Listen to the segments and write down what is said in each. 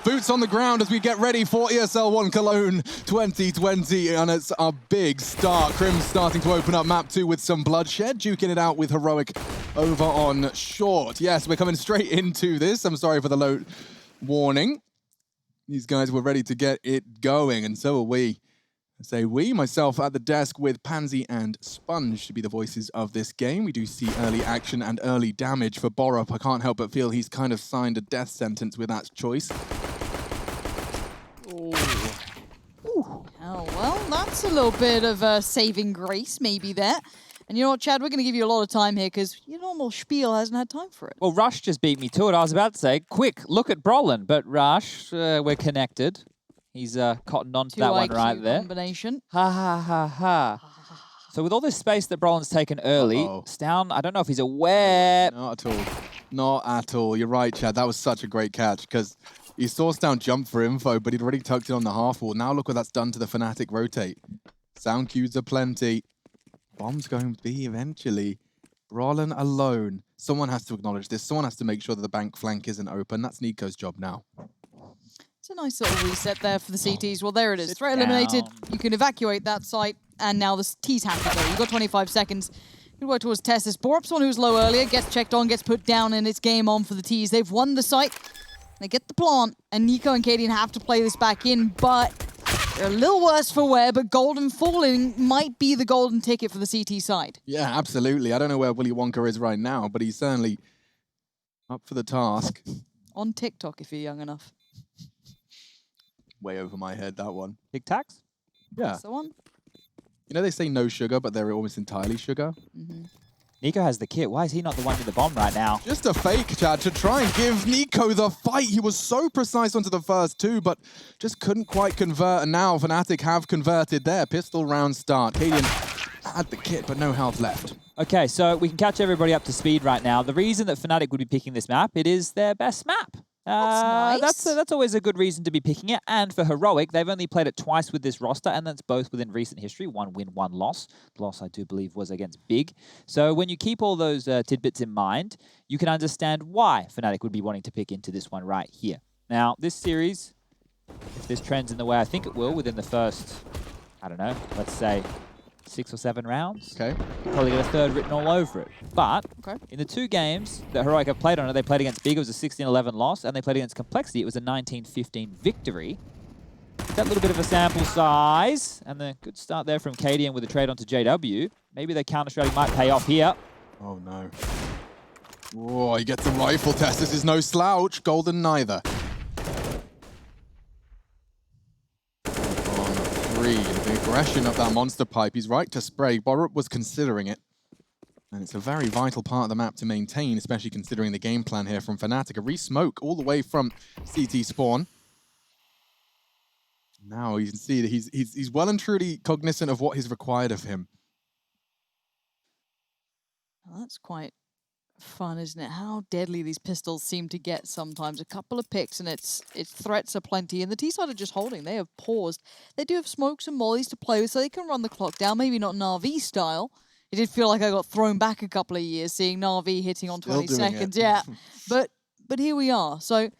Boots on the ground as we get ready for ESL 1 Cologne 2020, and it's a big start. Crim's starting to open up map 2 with some bloodshed, duking it out with Heroic over on short. Yes, we're coming straight into this. I'm sorry for the low warning. These guys were ready to get it going, and so are we. I say we, myself at the desk with Pansy and Sponge to be the voices of this game. We do see early action and early damage for Borup. I can't help but feel he's kind of signed a death sentence with that choice. Oh, well, that's a little bit of a saving grace maybe there. And you know what, Chad, we're going to give you a lot of time here because your normal spiel hasn't had time for it. Well, Rush just beat me to it. I was about to say, quick, look at Brolin. But Rush, we're connected. He's cottoned on to that one right there. Combination. Ha ha ha ha. So with all this space that Brolin's taken early, Stown, I don't know if he's aware. Not at all. Not at all. You're right, Chad. That was such a great catch because he saw Stown jump for info, but he'd already tucked it on the half wall. Now look what that's done to the Fnatic rotate. Sound cues are plenty. Bomb's going to be eventually. Brolin alone. Someone has to acknowledge this. Someone has to make sure that the bank flank isn't open. That's Nico's job now. It's a nice little reset there for the CTs. Well, there it is. Threat eliminated. You can evacuate that site, and now the T's have to go. You've got 25 seconds. Good work towards Tessus. Borup's one who was low earlier, gets checked on, gets put down, and it's game on for the T's. They've won the site. They get the plant, and Nico and Cadian have to play this back in, but they're a little worse for wear, but Golden falling might be the golden ticket for the CT side. Yeah, absolutely. I don't know where Willy Wonka is right now, but he's certainly up for the task. On TikTok, if you're young enough. Way over my head, that one. Tic Tacs? Yeah. That's the one. You know, they say no sugar, but they're almost entirely sugar. Nico has the kit. Why is he not the one with the bomb right now? Just a fake, Chad, to try and give Nico the fight. He was so precise onto the first two, but just couldn't quite convert. And now Fnatic have converted there. Pistol round start. Cadian had the kit, but no health left. Okay, so we can catch everybody up to speed right now. The reason that Fnatic would be picking this map, it is their best map. That's nice. That's always a good reason to be picking it. And for Heroic, they've only played it twice with this roster, and that's both within recent history. 1 win, 1 loss. The loss, I do believe, was against Big. So when you keep all those tidbits in mind, you can understand why Fnatic would be wanting to pick into this one right here. Now, this series, if this trends in the way I think it will within the first, I don't know, let's say 6 or 7 rounds. Okay. You probably get a third written all over it. But in the 2 games that Heroic have played on it, they played against Big, it was a 16-11 loss, and they played against Complexity, it was a 19-15 victory. That little bit of a sample size, and the good start there from Cadian with a trade onto JW. Maybe their counter-strategy might pay off here. Oh, no. Oh, he gets a rifle test. This is no slouch. Golden neither. The aggression of that monster pipe, he's right to spray. Borup was considering it. And it's a very vital part of the map to maintain, especially considering the game plan here from Fnatic. A re-smoke all the way from CT spawn. Now you can see that he's well and truly cognizant of what is required of him. Well, that's quite fun, isn't it? How deadly these pistols seem to get sometimes. A couple of picks and its threats are plenty. And the T-side are just holding. They have paused. They do have smokes and mollies to play with, so they can run the clock down. Maybe not Na'Vi style. It did feel like I got thrown back a couple of years seeing Na'Vi hitting on 20 seconds. Yeah, but here we are. So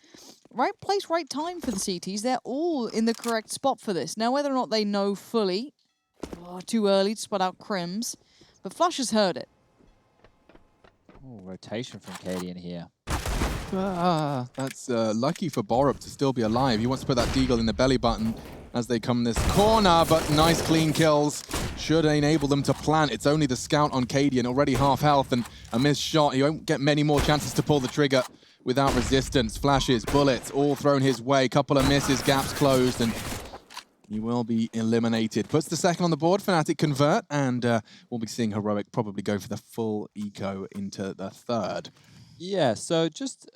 right place, right time for the CTs. They're all in the correct spot for this. Now, whether or not they know fully, too early to spot out Crims, but Flush has heard it. Oh, rotation from Cadian here. That's lucky for Borup to still be alive. He wants to put that deagle in the belly button as they come this corner, but nice clean kills should enable them to plant. It's only the scout on Cadian, already half health, and a missed shot. He won't get many more chances to pull the trigger without resistance. Flashes, bullets, all thrown his way. Couple of misses, gaps closed, and he will be eliminated. Puts the second on the board, Fnatic convert, and we'll be seeing Heroic probably go for the full eco into the third. Yeah, so just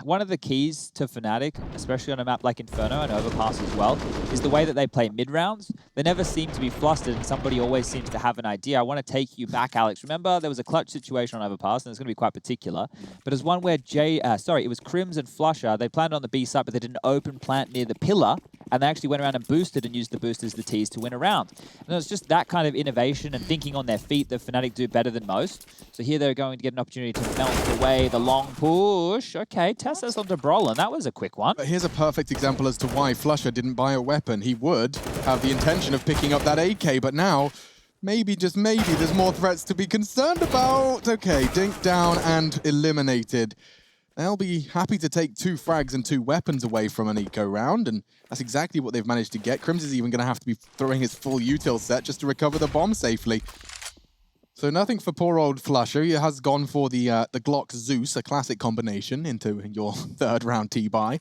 one of the keys to Fnatic, especially on a map like Inferno and Overpass as well, is the way that they play mid-rounds. They never seem to be flustered, and somebody always seems to have an idea. I want to take you back, Alex. Remember, there was a clutch situation on Overpass, and it's going to be quite particular. But there's one where it was Crims and Flusher. They planned on the B side, but they did an open plant near the pillar, and they actually went around and boosted and used the boost as the tease to win a round. And it's just that kind of innovation and thinking on their feet that Fnatic do better than most. So here they're going to get an opportunity to melt away the long push. Okay, Tessa's onto Brolin. That was a quick one. But here's a perfect example as to why Flusher didn't buy a weapon. He would have the intention of picking up that AK, but now, maybe, just maybe, there's more threats to be concerned about. Okay, Dink down and eliminated. They'll be happy to take 2 frags and 2 weapons away from an eco round, and that's exactly what they've managed to get. Crims is even going to have to be throwing his full util set just to recover the bomb safely. So nothing for poor old Flusher. He has gone for the Glock Zeus, a classic combination, into your 3rd round T-buy.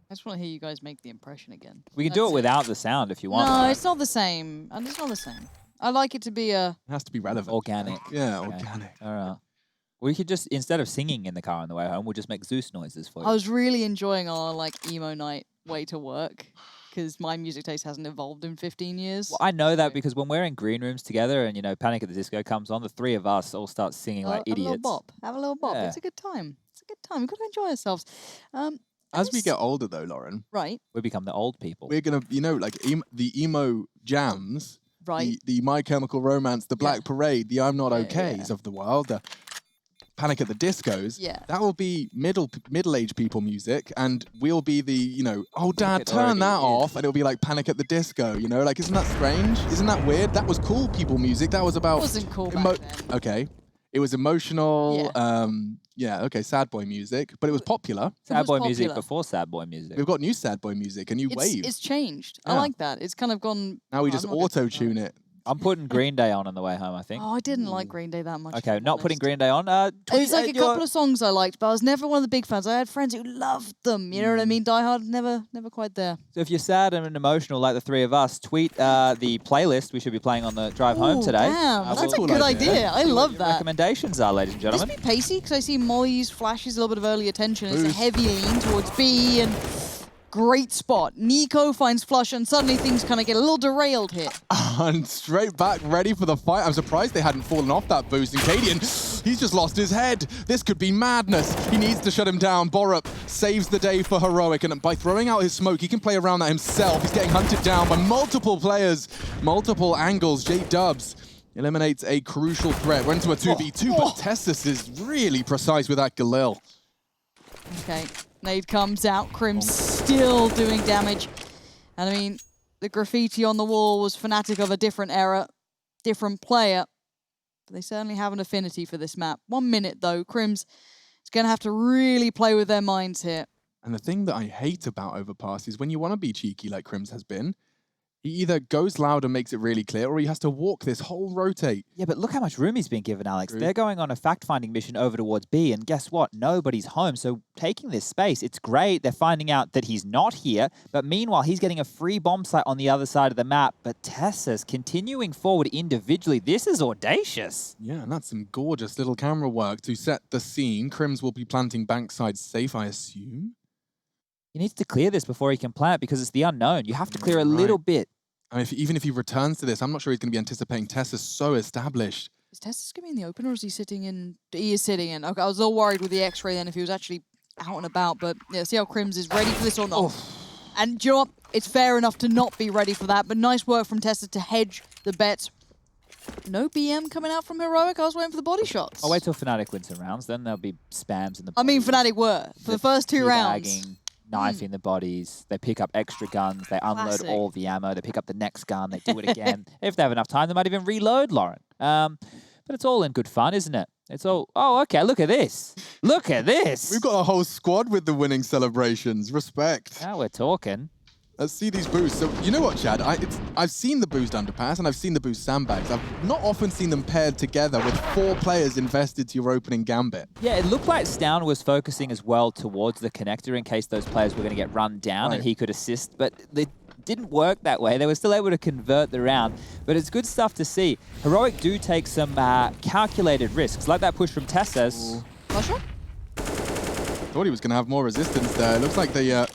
I just want to hear you guys make the impression again. We can do it without the sound if you want. No, it's not the same. And it's not the same. I like it to be a... It has to be relevant. Organic. Yeah, Okay. organic. All right. We could just, instead of singing in the car on the way home, we'll just make Zeus noises for you. I was really enjoying our like emo night way to work because my music taste hasn't evolved in 15 years. Well, I know that because when we're in green rooms together and, you know, Panic at the Disco comes on, the 3 of us all start singing like idiots. Have a little bop. Have a little bop. Yeah. It's a good time. It's a good time. We've got to enjoy ourselves. As we get older, though, Lauren, Right. We become the old people. we're going to, you know, like the emo jams, Right. the My Chemical Romance, the Black Parade, the I'm Not Yeah, Okays yeah. of the world, the Panic at the Discos. Yeah. That will be middle-aged people music, and we'll be the, you know, oh, Dad, It turn already that is. off, and it'll be like Panic at the Disco, you know? Like, isn't that strange? Isn't that weird? That was cool people music. That was about... It wasn't cool back then. Okay. It was emotional, okay, sad boy music, but it was popular. Sad was boy music popular. before sad boy music. We've got new sad boy music, a new wave. It's changed. I Yeah. like that. It's kind of gone... Now we well, just I'm not gonna talk about auto-tune it. I'm putting Green Day on the way home, I think. Oh, I didn't like Green Day that much. to Okay, be not putting honest. Green Day on. There's like a couple of songs I liked, but I was never one of the big fans. I had friends who loved them. You know what I mean? Die Hard, never quite there. So if you're sad and emotional like the 3 of us, tweet the playlist we should be playing on the drive home Ooh, today. Damn, that's a cool good idea. idea. I love that. Recommendations are, ladies and Just gentlemen. be pacey, because I see Molly's flashes a little bit of early attention. It's a Boost. heavy lean towards B, and great spot. Nico finds Flush, and suddenly things kind of get a little derailed here. And straight back, ready for the fight. I'm surprised they hadn't fallen off that boost. And Cadian, he's just lost his head. This could be madness. He needs to shut him down. Borup saves the day for Heroic, and by throwing out his smoke, he can play around that himself. He's getting hunted down by multiple players, multiple angles. J-Dubs eliminates a crucial threat. Went to a 2v2, but Tessus is really precise with that Galil. Okay, nade comes out. Crim's still doing damage. And I mean, the graffiti on the wall was Fnatic of a different era, different player. But they certainly have an affinity for this map. 1 minute though, Crim's is going to have to really play with their minds here. And the thing that I hate about Overpass is when you want to be cheeky like Crims has been, he either goes loud and makes it really clear, or he has to walk this whole rotate. Yeah, but look how much room he's been given, Alex. True. They're going on a fact-finding mission over towards B, and guess what? Nobody's home. So taking this space, it's great. They're finding out that he's not here, but meanwhile, he's getting a free bomb site on the other side of the map. But Tessa's continuing forward individually. This is audacious. Yeah, and that's some gorgeous little camera work to set the scene. Crims will be planting bankside safe, I assume. He needs to clear this before he can plant because it's the unknown. You have to clear a little bit. I mean, even if he returns to this, I'm not sure he's going to be anticipating Tessa's so established. Is Tessus going to be in the open, or is he sitting in? He is sitting in. Okay, I was a little worried with the X-ray then if he was actually out and about, but yeah, see how Crims is ready for this or not. And do you know what? It's fair enough to not be ready for that, but nice work from Tessa to hedge the bets. No BM coming out from Heroic. I was waiting for the body shots. I'll wait till Fnatic wins some rounds, then there'll be spams in the I mean, bodies. Fnatic were for the first 2 rounds. Teabagging, knife in the bodies. They pick up extra guns. They unload Classic. all of the ammo. They pick up the next gun. They do it again. If they have enough time, they might even reload, Lauren. But it's all in good fun, isn't it? It's all, oh, okay, look at this. Look at this. We've got a whole squad with the winning celebrations. Respect. Now we're talking. Let's see these boosts. So, you know what, Chad? I've seen the boost underpass and I've seen the boost sandbags. I've not often seen them paired together with 4 players invested to your opening gambit. Yeah, it looked like Stown was focusing as well towards the connector in case those players were going to get run down and he could assist, but they didn't work that way. They were still able to convert the round, but it's good stuff to see. Heroic do take some calculated risks, like that push from Tessas. Flusher? Thought he was going to have more resistance there. It looks like they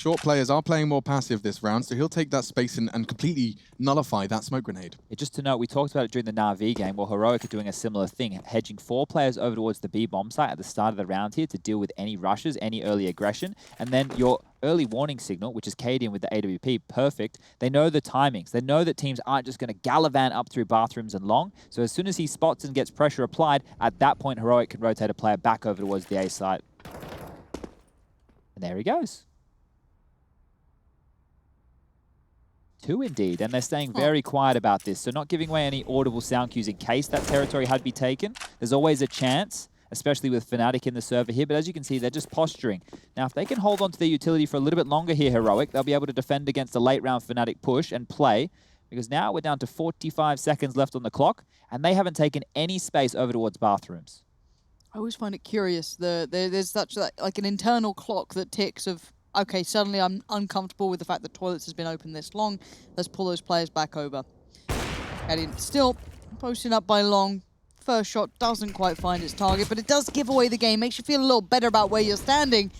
short players are playing more passive this round, so he'll take that space and completely nullify that smoke grenade. Yeah, just to note, we talked about it during the Na'Vi game, where Heroic are doing a similar thing, hedging 4 players over towards the B bomb site at the start of the round here to deal with any rushes, any early aggression, and then your early warning signal, which is Cadian with the AWP, perfect. They know the timings. They know that teams aren't just going to gallivant up through bathrooms and long, so as soon as he spots and gets pressure applied, at that point Heroic can rotate a player back over towards the A site. And there he goes. 2 indeed, and they're staying very quiet about this, so not giving away any audible sound cues in case that territory had to be taken. There's always a chance, especially with Fnatic in the server here, but as you can see, they're just posturing. Now, if they can hold on to their utility for a little bit longer here, Heroic, they'll be able to defend against a late-round Fnatic push and play, because now we're down to 45 seconds left on the clock, and they haven't taken any space over towards bathrooms. I always find it curious. There's such like an internal clock that ticks of, okay, suddenly I'm uncomfortable with the fact that toilets has been open this long. Let's pull those players back over. And still posting up by long. First shot doesn't quite find its target, but it does give away the game. Makes you feel a little better about where you're standing.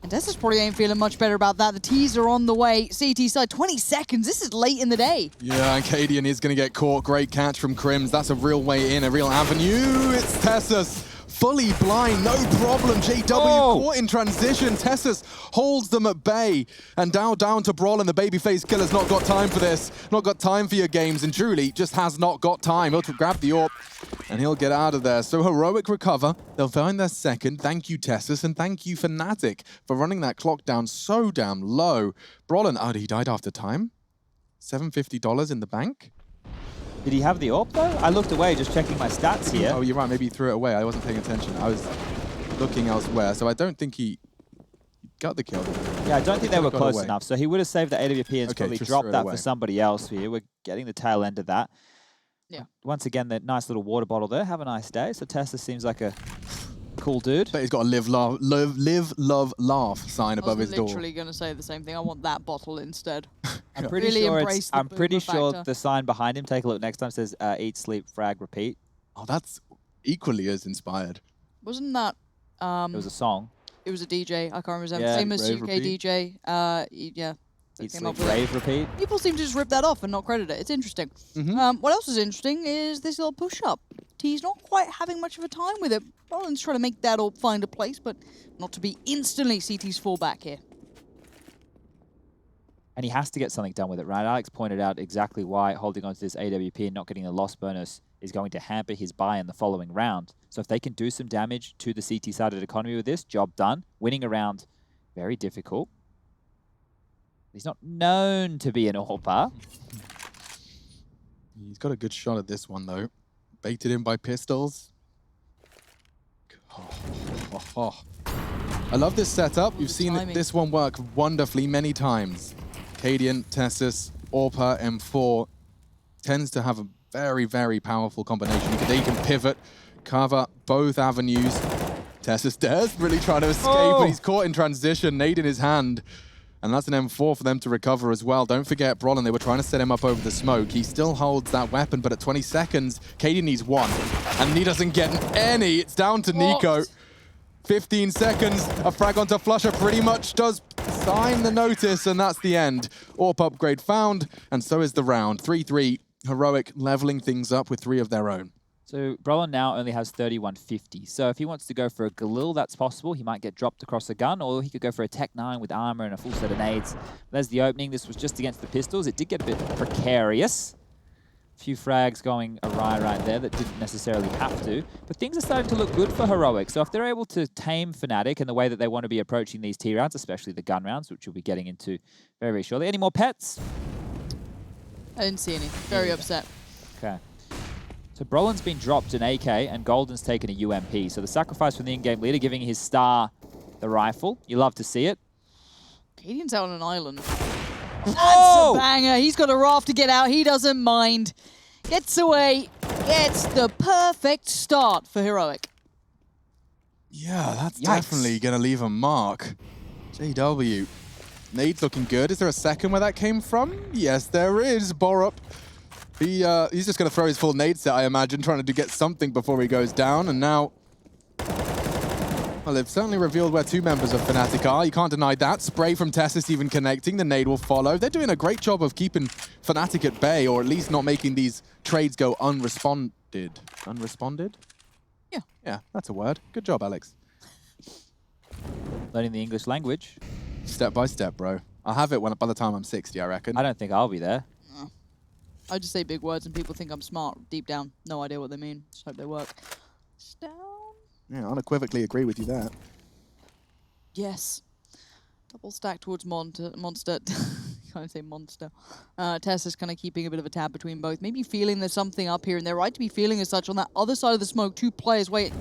And Dessus probably ain't feeling much better about that. The T's are on the way. CT side, 20 seconds. This is late in the day. Yeah, and Cadian is going to get caught. Great catch from Crims. That's a real way in, a real avenue. It's Tessus. Fully blind, no problem. JW caught in transition. Tessus holds them at bay. And down to Brawl, and the babyface killer's not got time for this. Not got time for your games. And truly just has not got time. He'll grab the AWP and he'll get out of there. So Heroic recover. They'll find their second. Thank you, Tessus, and thank you, Fnatic, for running that clock down so damn low. Brawlin, he died after time. $750 in the bank. Did he have the AWP though? I looked away just checking my stats here. Oh, you're right. Maybe he threw it away. I wasn't paying attention. I was looking elsewhere. So I don't think he got the kill. Yeah, I don't think they were close enough. So he would have saved the AWP and probably dropped that for somebody else here. We're getting the tail end of that. Yeah. Once again, that nice little water bottle there. Have a nice day. So Tessus seems like a cool dude. But he's got a live, love, laugh sign above his door. I was literally going to say the same thing. I want that bottle instead. I'm pretty sure the sign behind him, take a look next time, says eat, sleep, frag, repeat. Oh, that's equally as inspired. Wasn't that... it was a song. It was a DJ. I can't remember. Yeah, Famous rave, UK repeat. DJ. Yeah. Eat, came up sleep, with rave, repeat. People seem to just rip that off and not credit it. It's interesting. What else is interesting is this little push-up. T's not quite having much of a time with it. Rollins trying to make that all find a place, but not to be instantly CT's fallback here. And he has to get something done with it, right? Alex pointed out exactly why holding on to this AWP and not getting the loss bonus is going to hamper his buy in the following round. So if they can do some damage to the CT-sided economy with this, job done. Winning a round, very difficult. He's not known to be an AWPer. He's got a good shot at this one, though. Baited in by pistols. I love this setup. You've seen this one work wonderfully many times. Cadian, Tessus, AWPer, M4 tends to have a very, very powerful combination. They can pivot, cover both avenues. Tessus dares really trying to escape, but he's caught in transition, nade in his hand. And that's an M4 for them to recover as well. Don't forget, Brolin, they were trying to set him up over the smoke. He still holds that weapon, but at 20 seconds, Cadian needs one. And he doesn't get any. It's down to Nico. 15 seconds, a frag onto Flusher pretty much does sign the notice, and that's the end. AWP upgrade found, and so is the round. 3-3, Heroic leveling things up with 3 of their own. So Brolin now only has 3150. So if he wants to go for a Galil, that's possible. He might get dropped across a gun, or he could go for a Tech 9 with armor and a full set of nades. There's the opening. This was just against the pistols. It did get a bit precarious. A few frags going awry right there that didn't necessarily have to. But things are starting to look good for Heroic. So if they're able to tame Fnatic in the way that they want to be approaching these T rounds, especially the gun rounds, which we'll be getting into very, very shortly. Any more pets? I didn't see any. Very upset. Okay. So Brolin's been dropped an AK and Golden's taken a UMP. So the sacrifice from the in-game leader, giving his star the rifle. You love to see it. Cadian's out on an island. That's a banger. He's got a raft to get out. He doesn't mind. Gets away. Gets the perfect start for Heroic. Yeah, that's definitely going to leave a mark. JW. Nade's looking good. Is there a second where that came from? Yes, there is. Borup. He's just going to throw his full nade set, I imagine, trying to get something before he goes down. And now Well, they've certainly revealed where two members of Fnatic are. You can't deny that. Spray from Tessus even connecting. The nade will follow. They're doing a great job of keeping Fnatic at bay, or at least not making these trades go unresponded. Unresponded? Yeah. Yeah, that's a word. Good job, Alex. Learning the English language. Step by step, bro. I'll have it by the time I'm 60, I reckon. I don't think I'll be there. I just say big words and people think I'm smart deep down. No idea what they mean. Just hope they work. Down. Yeah, unequivocally agree with you there. Yes. Double stack towards Monster. Can't say Monster. Tess is kind of keeping a bit of a tab between both. Maybe feeling there's something up here, and they're right to be feeling as such. On that other side of the smoke, two players wait.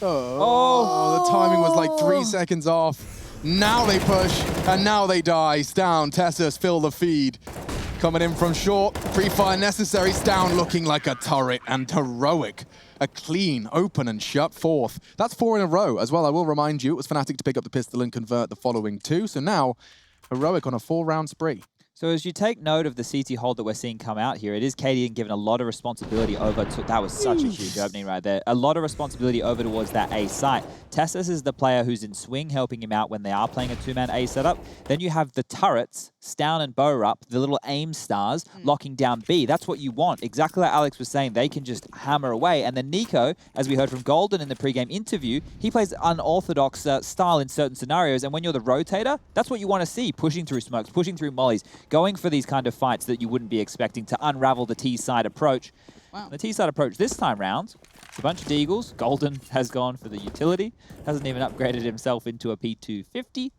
Oh, the timing was like 3 seconds off. Now they push, and now they die. Down, Tessus fill the feed. Coming in from short, pre-fire necessary. Down looking like a turret, and Heroic. A clean, open and shut fourth. That's 4 in a row as well. I will remind you, it was Fnatic to pick up the pistol and convert the following 2. So now, Heroic on a 4-round spree. So as you take note of the CT hold that we're seeing come out here, it is Cadian given a lot of responsibility over to... That was such a huge opening right there. A lot of responsibility over towards that A site. Tessus is the player who's in swing, helping him out when they are playing a 2-man A setup. Then you have the turrets, Stown and Borup, the little aim stars, locking down B. That's what you want. Exactly like Alex was saying, they can just hammer away. And then Nico, as we heard from Golden in the pregame interview, he plays unorthodox style in certain scenarios. And when you're the rotator, that's what you want to see, pushing through smokes, pushing through mollies, going for these kind of fights that you wouldn't be expecting to unravel the T-side approach. Wow. The T-side approach this time round, it's a bunch of deagles. Golden has gone for the utility, hasn't even upgraded himself into a P250.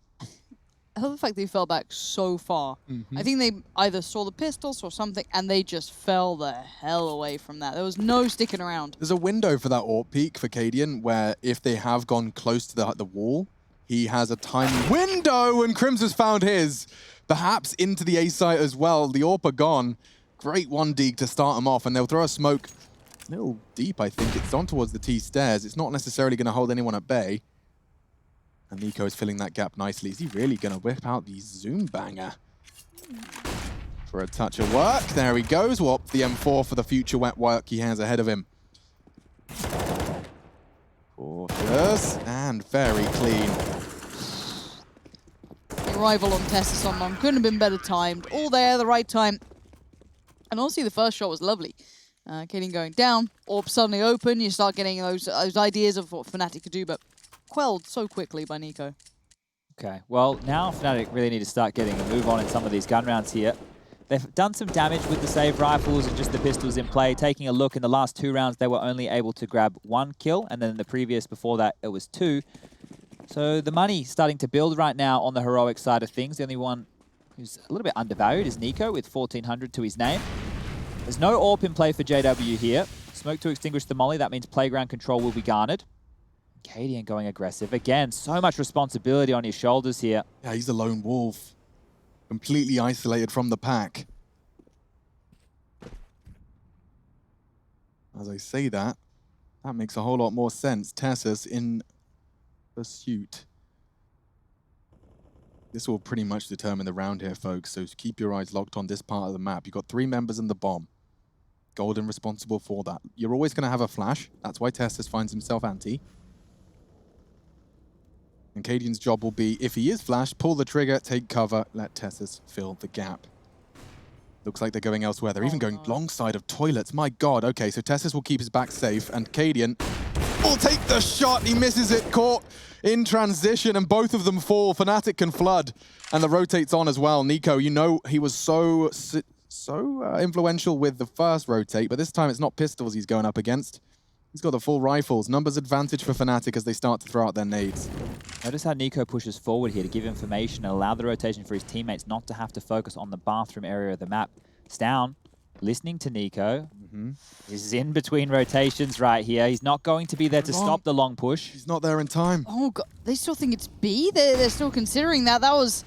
I love the fact that he fell back so far. I think they either saw the pistols or something, and they just fell the hell away from that. There was no sticking around. There's a window for that AWP peak for Cadian, where if they have gone close to the wall, he has a tiny window, and Crims has found his. Perhaps into the A site as well. The AWP are gone. Great 1D to start them off, and they'll throw a smoke a little deep, I think. It's on towards the T stairs. It's not necessarily going to hold anyone at bay. And Nico is filling that gap nicely. Is he really going to whip out the Zoom banger? For a touch of work. There he goes. Well, the M4 for the future wet work he has ahead of him. Cautious and very clean. The arrival on Tessus on Long couldn't have been better timed. All there, the right time. And honestly, the first shot was lovely. Cadian going down, AWP suddenly open. You start getting those ideas of what Fnatic could do, but quelled so quickly by Nico. Okay, well, now Fnatic really need to start getting a move on in some of these gun rounds here. They've done some damage with the save rifles and just the pistols in play. Taking a look, in the last 2 rounds, they were only able to grab 1 kill, and then in the previous before that, it was 2. So the money starting to build right now on the Heroic side of things. The only one who's a little bit undervalued is Nico with 1,400 to his name. There's no AWP in play for JW here. Smoke to extinguish the molly. That means playground control will be garnered. Cadian going aggressive. Again, so much responsibility on his shoulders here. Yeah, he's a lone wolf. Completely isolated from the pack. As I say that, that makes a whole lot more sense. Tessus in pursuit. This will pretty much determine the round here, folks, so keep your eyes locked on this part of the map. You've got 3 members in the bomb. Golden responsible for that. You're always going to have a flash. That's why Tessus finds himself anti. And Cadian's job will be, if he is flashed, pull the trigger, take cover, let Tessus fill the gap. Looks like they're going elsewhere. They're even going long side of toilets. My God. Okay, so Tessus will keep his back safe, and Cadian will take the shot. He misses it, caught in transition, and both of them fall. Fnatic can flood, and the rotate's on as well. Nico, you know he was so influential with the first rotate, but this time it's not pistols he's going up against. He's got the full rifles. Numbers advantage for Fnatic as they start to throw out their nades. Notice how Nico pushes forward here to give information and allow the rotation for his teammates not to have to focus on the bathroom area of the map. Stown, listening to Nico. He's in between rotations right here. He's not going to be there to stop the long push. He's not there in time. Oh, God. They still think it's B? They're still considering that. That was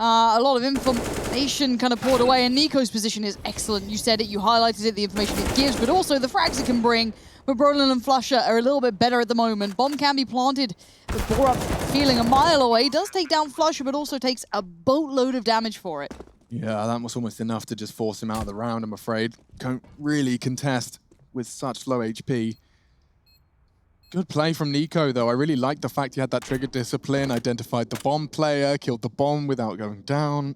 a lot of information kind of poured away, and Nico's position is excellent. You said it, you highlighted it, the information it gives, but also the frags it can bring. But Brolin and Flusher are a little bit better at the moment. Bomb can be planted, but Borup feeling a mile away. Does take down Flusher, but also takes a boatload of damage for it. Yeah, that was almost enough to just force him out of the round, I'm afraid. Can't really contest with such low HP. Good play from Nico, though. I really liked the fact he had that trigger discipline, identified the bomb player, killed the bomb without going down.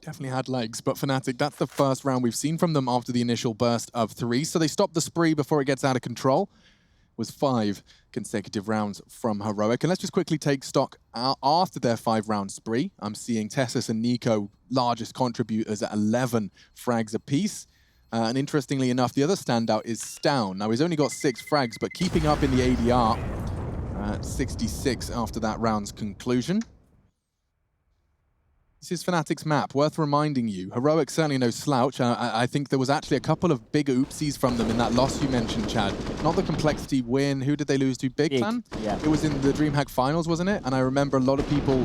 Definitely had legs, but Fnatic, that's the first round we've seen from them after the initial burst of 3. So they stopped the spree before it gets out of control. It was 5 consecutive rounds from Heroic. And let's just quickly take stock after their 5-round spree. I'm seeing Tessus and Nico, largest contributors at 11 frags apiece. And interestingly enough, the other standout is Stown. Now, he's only got 6 frags, but keeping up in the ADR at 66 after that round's conclusion. This is Fnatic's map, worth reminding you. Heroic certainly no slouch. I think there was actually a couple of big oopsies from them in that loss you mentioned, Chad. Not the Complexity win. Who did they lose to? Big Fan? Yeah. It was in the DreamHack finals, wasn't it? And I remember a lot of people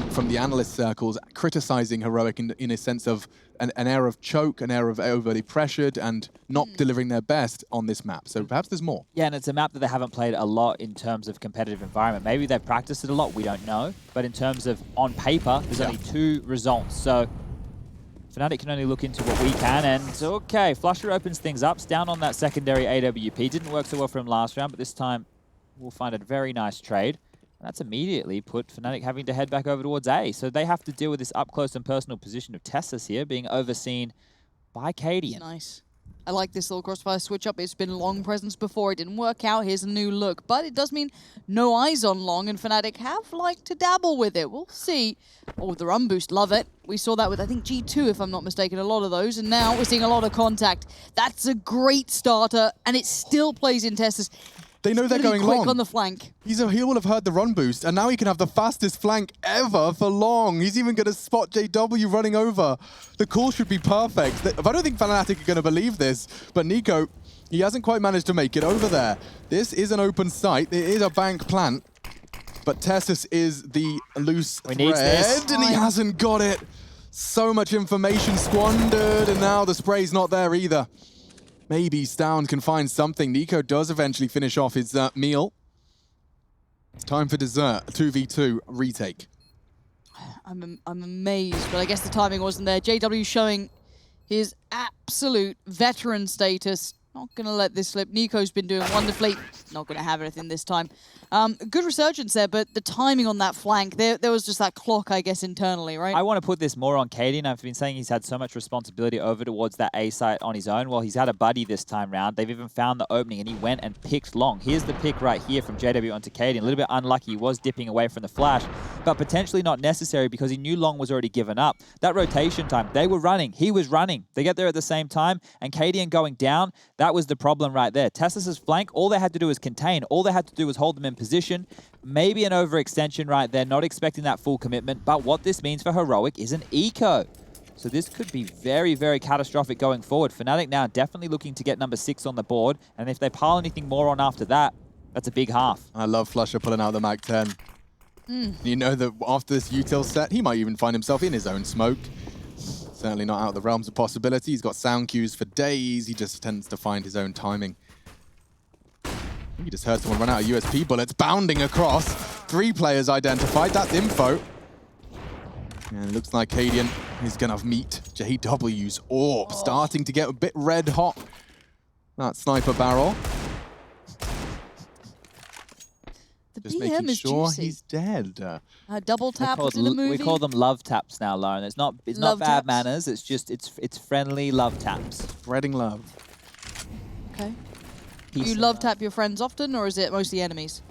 from the analyst circles criticizing Heroic in a sense of an air of choke, an air of overly pressured and not delivering their best on this map. So perhaps there's more. Yeah, and it's a map that they haven't played a lot in terms of competitive environment. Maybe they've practiced it a lot, we don't know. But in terms of on paper, there's only 2 results. So Fnatic can only look into what we can. And okay, Flusher opens things up. Down on that secondary AWP. Didn't work so well for him last round, but this time we'll find a very nice trade. And that's immediately put Fnatic having to head back over towards A. So they have to deal with this up-close and personal position of Tessus here, being overseen by Cadian. Nice. I like this little crossfire switch up. It's been Long presence before. It didn't work out. Here's a new look. But it does mean no eyes on Long, and Fnatic have liked to dabble with it. We'll see. Oh, the run boost. Love it. We saw that with, I think, G2, if I'm not mistaken, a lot of those. And now we're seeing a lot of contact. That's a great starter, and it still plays in Tessus. They know they're really going quick long. On the flank. He will have heard the run boost, and now he can have the fastest flank ever for Long. He's even going to spot JW running over. The call should be perfect. I don't think Fnatic are going to believe this, but Nico, he hasn't quite managed to make it over there. This is an open site. It is a bank plant, but Tessus is the loose thread, and he hasn't got it. So much information squandered, and now the spray's not there either. Maybe Stown can find something. Nico does eventually finish off his meal. It's time for dessert. A 2v2 retake. I'm amazed, but I guess the timing wasn't there. JW showing his absolute veteran status. Not going to let this slip. Nico's been doing wonderfully. Not going to have anything this time. Good resurgence there, but the timing on that flank, there was just that clock, I guess, internally, right? I want to put this more on Cadian. I've been saying he's had so much responsibility over towards that A site on his own. Well, he's had a buddy this time round. They've even found the opening, and he went and picked Long. Here's the pick right here from JW onto Cadian. A little bit unlucky. He was dipping away from the flash, but potentially not necessary because he knew Long was already given up. That rotation time, they were running. He was running. They get there at the same time, and Cadian going down, that was the problem right there. Tessus's flank, all they had to do was contain. All they had to do was hold them in position. Maybe an overextension right there, not expecting that full commitment, but what this means for Heroic is an eco. So this could be very, very catastrophic going forward. Fnatic now definitely looking to get number 6 on the board, and if they pile anything more on after that, that's a big half. I love Flusher pulling out the Mag 10. You know that after this util set, he might even find himself in his own smoke. Certainly not out of the realms of possibility. He's got sound cues for days. He just tends to find his own timing. He just heard someone run out of USP bullets, bounding across. 3 players identified. That's info. And it looks like Cadian is going to meet JW's AWP, starting to get a bit red hot. That sniper barrel. The Just BM making is sure juicy. he's dead. Double tap was in the movie. We call them love taps now, Lauren. It's not Love bad taps? manners. It's just it's friendly love taps. Spreading love. Okay. Peace You and love tap your friends often, or is it mostly enemies?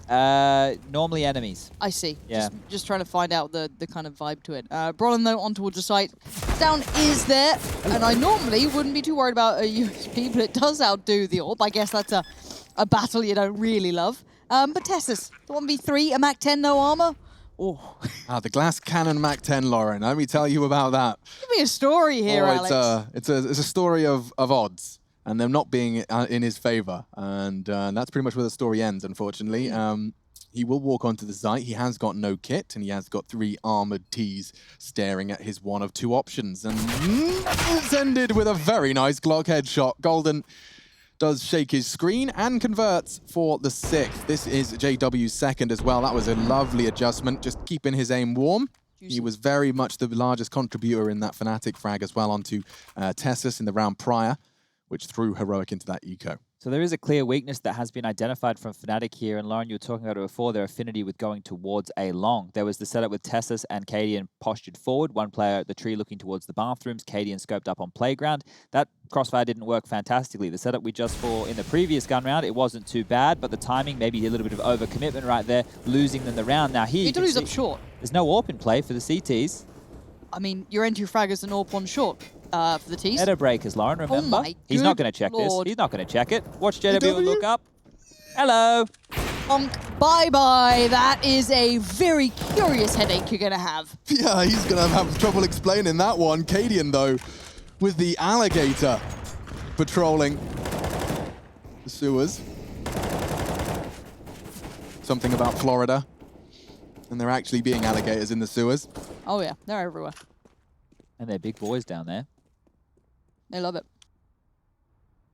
Normally enemies. I see. Yeah. Just trying to find out the kind of vibe to it. Brolin, though, on towards the site. Down is there, and I normally wouldn't be too worried about a USP, but it does outdo the AWP. I guess that's a battle you don't really love. But Tessus, the 1v3, a Mac 10, no armor. Oh. The glass cannon Mac 10, Lauren. Let me tell you about that. Give me a story here, Alex. It's a story of odds, and them not being in his favor. And that's pretty much where the story ends, unfortunately. He will walk onto the site. He has got no kit, and he has got 3 armored Ts staring at his one of 2 options. And it's ended with a very nice Glock headshot. Golden does shake his screen and converts for the 6th. This is JW's 2nd as well. That was a lovely adjustment, just keeping his aim warm. Juicy. He was very much the largest contributor in that Fnatic frag as well onto Tessus in the round prior, which threw Heroic into that eco. So there is a clear weakness that has been identified from Fnatic here, and Lauren, you were talking about it before, their affinity with going towards A long. There was the setup with Tessus and Cadian postured forward, one player at the tree looking towards the bathrooms, Cadian scoped up on playground. That crossfire didn't work fantastically. The setup we just saw in the previous gun round, it wasn't too bad, but the timing, maybe a little bit of overcommitment right there, losing them the round. Now here, You can lose up short. there's no AWP in play for the CTs. I mean, your entry frag is an AWP on short for the T's. Header breakers, Lauren, remember? my He's not good going to check lord. this. He's not going to check it. Watch JW JW? look up. Hello. Bonk. Bye-bye. That is a very curious headache you're going to have. Yeah, he's going to have trouble explaining that one. Cadian, though, with the alligator patrolling the sewers. Something about Florida. And there actually being alligators in the sewers. Oh, yeah. They're everywhere. And they're big boys down there. They love it.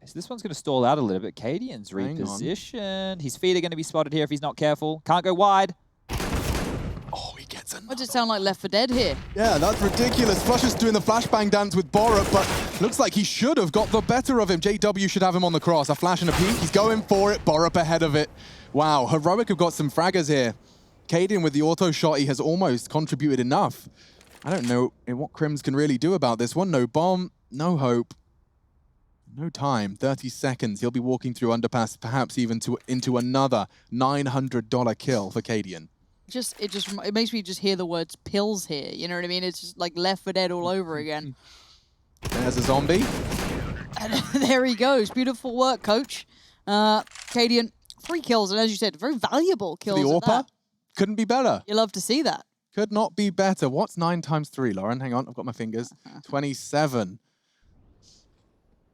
So this one's going to stall out a little bit. Cadian's Hang on. repositioned. His feet are going to be spotted here if he's not careful. Can't go wide. Oh, he gets another. Why does it sound like Left 4 Dead here? Yeah, that's ridiculous. Flush is doing the flashbang dance with Borup, but looks like he should have got the better of him. JW should have him on the cross. A flash and a peek. He's going for it. Borup ahead of it. Wow, Heroic have got some fraggers here. Cadian with the auto shot, he has almost contributed enough. I don't know what Crims can really do about this one. No bomb, no hope, no time. 30 seconds. He'll be walking through Underpass, perhaps even into another $900 kill for Cadian. It makes me just hear the words pills here. You know what I mean? It's just like Left 4 Dead all over again. There's a zombie. And there he goes. Beautiful work, coach. Cadian, 3 kills, and as you said, very valuable kills. The at AWPer that. couldn't be better. You love to see that. Could not be better. What's 9 times 3, Lauren? Hang on, I've got my fingers. 27.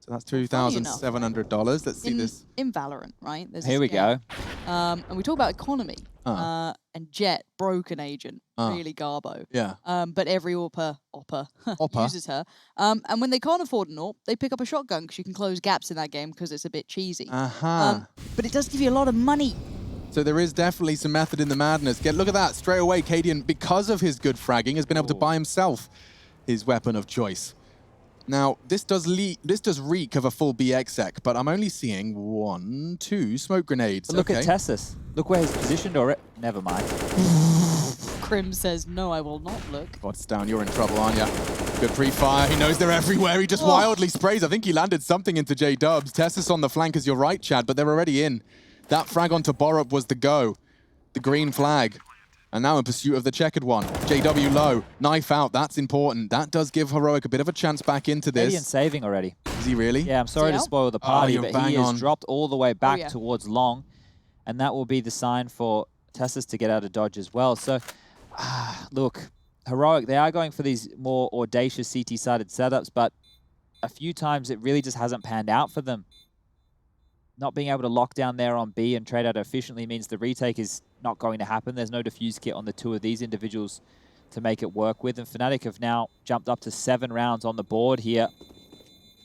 So that's $2,700. Let's see this. In Valorant, right? There's Here we go. go. And we talk about economy. And Jet, broken agent, really garbo. Yeah. But every opper uses her. And when they can't afford an AWP, they pick up a shotgun because you can close gaps in that game because it's a bit cheesy. But it does give you a lot of money. So there is definitely some method in the madness. Look at that. Straight away, Cadian, because of his good fragging, has been able to buy himself his weapon of choice. Now, this does reek of a full BX sec, but I'm only seeing 1, 2 smoke grenades. But look at Tessus. Look where he's positioned already. Never mind. Krim says, no, I will not look. What's down? You're in trouble, aren't you? Good pre-fire. He knows they're everywhere. He just wildly sprays. I think he landed something into J-Dubs. Tessus on the flank is your right, Chad, but they're already in. That frag onto Borup was the go. The green flag. And now in pursuit of the checkered one. JW low. Knife out. That's important. That does give Heroic a bit of a chance back into this. Cadian saving already. Is he really? Yeah, I'm sorry to spoil the party, you're but bang he has on. dropped all the way back towards long. And that will be the sign for Tessus to get out of dodge as well. So, look, Heroic, they are going for these more audacious CT-sided setups, but a few times it really just hasn't panned out for them. Not being able to lock down there on B and trade out efficiently means the retake is not going to happen. There's no defuse kit on the 2 of these individuals to make it work with. And Fnatic have now jumped up to 7 rounds on the board here.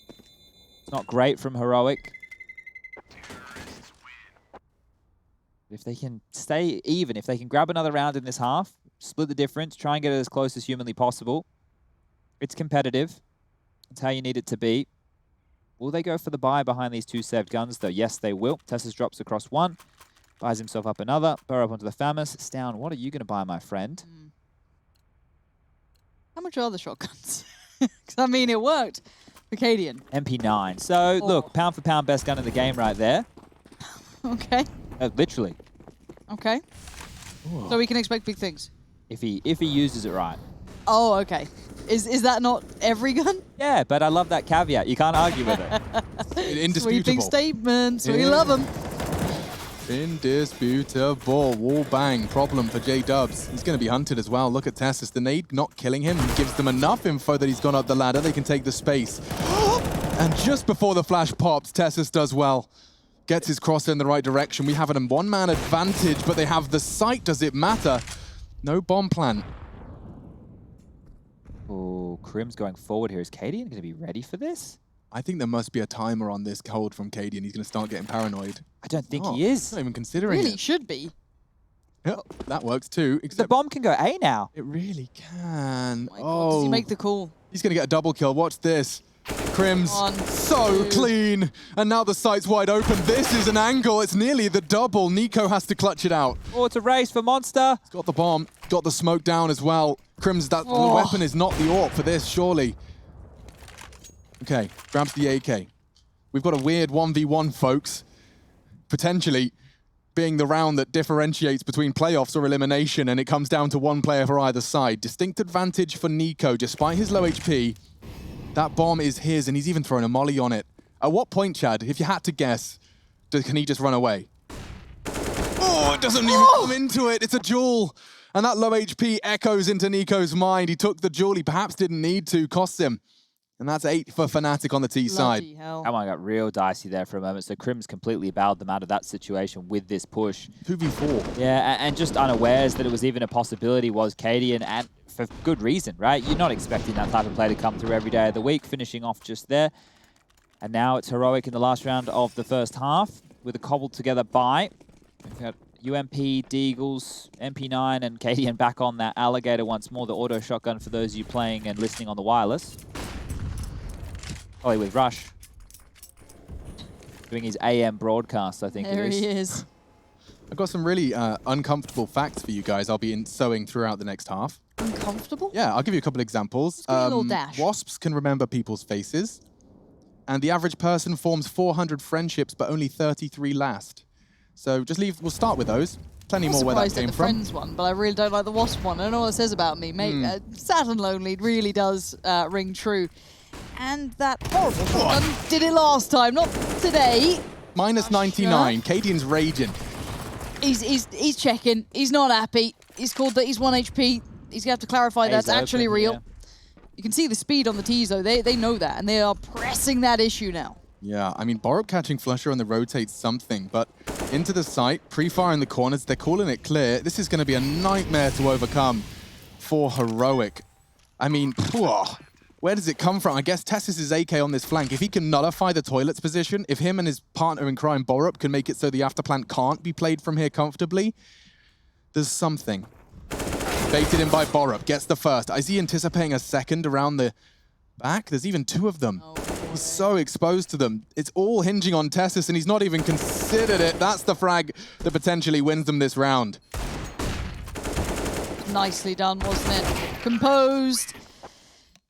It's not great from Heroic. If they can stay even, if they can grab another round in this half, split the difference, try and get it as close as humanly possible. It's competitive. It's how you need it to be. Will they go for the buy behind these 2 saved guns, though? Yes, they will. Tessus drops across 1. Buys himself up another. Burrow up onto the Famus. Stown, what are you going to buy, my friend? How much are the shotguns? Because, I mean, it worked for Cadian. MP9. So, look, pound for pound, best gun in the game right there. Okay. Literally. Okay. Ooh. So we can expect big things? If he uses it right. Oh, okay. Is that not every gun? Yeah, but I love that caveat. You can't argue with it. Indisputable. Sweeping statements. We love them. Indisputable. Wall bang. Problem for J-Dubs. He's going to be hunted as well. Look at Tessus. The nade not killing him gives them enough info that he's gone up the ladder. They can take the space. And just before the flash pops, Tessus does well. Gets his cross in the right direction. We have a 1-man advantage, but they have the sight. Does it matter? No bomb plant. Oh, Krim's going forward here. Is Cadian going to be ready for this? I think there must be a timer on this hold from Cadian. He's going to start getting paranoid. I don't think he is. He's not even considering Really, it. should be. Yep, that works too. The bomb can go A now. It really can. Oh, my God. Does he make the call? He's going to get a double kill. Watch this. Crims, so clean. And now the site's wide open. This is an angle. It's nearly the double. Nico has to clutch it out. Oh, it's a race for Monster. He's got the bomb, got the smoke down as well. Crims, that weapon is not the AWP for this, surely. Okay, grabs the AK. We've got a weird 1v1, folks. Potentially being the round that differentiates between playoffs or elimination, and it comes down to one player for either side. Distinct advantage for Nico, despite his low HP. That bomb is his, and he's even thrown a molly on it. At what point, Chad, if you had to guess, can he just run away? Oh, it doesn't even come into it. It's a jewel. And that low HP echoes into Nico's mind. He took the jewel. He perhaps didn't need to. Cost him. And that's 8 for Fnatic on the T side. Hell. Come on, got real dicey there for a moment. So Crims completely bailed them out of that situation with this push. 2v4. Yeah, and just unawares that it was even a possibility was Cadian, and for good reason, right? You're not expecting that type of play to come through every day of the week, finishing off just there. And now it's Heroic in the last round of the first half with a cobbled together buy. We've got UMP, Deagles, MP9, and Cadian back on that Alligator once more, the auto shotgun for those of you playing and listening on the wireless. Ollie with Rush. Doing his AM broadcast, I think There it is. he is. I've got some really uncomfortable facts for you guys I'll be sowing throughout the next half. Uncomfortable? Yeah, I'll give you a couple of examples. Just give me a little dash. Wasps can remember people's faces. And the average person forms 400 friendships, but only 33 last. So just leave, we'll start with those. Plenty more where that came the from. Friends one, but I really don't like the Wasp one. I don't know what it says about me. Mate, Sad and Lonely really does ring true. And that horrible shotgun did it last time, not today. Minus 99. Cadian's raging. He's checking. He's not happy. He's called that he's 1 HP. He's gonna have to clarify that's actually real. Yeah. You can see the speed on the T's though. They know that, and they are pressing that issue now. Yeah, I mean, Borup catching Flusher on the rotate's something, but into the site, pre-fire in the corners, they're calling it clear. This is going to be a nightmare to overcome for Heroic. I mean, where does it come from? I guess Tessis' AK on this flank. If he can nullify the toilets position, if him and his partner in crime, Borup, can make it so the afterplant can't be played from here comfortably, there's something. Baited in by Borup, gets the first. Is he anticipating a second around the back? There's even 2 of them. He's so exposed to them. It's all hinging on Tessis, and he's not even considered it. That's the frag that potentially wins them this round. Nicely done, wasn't it? Composed.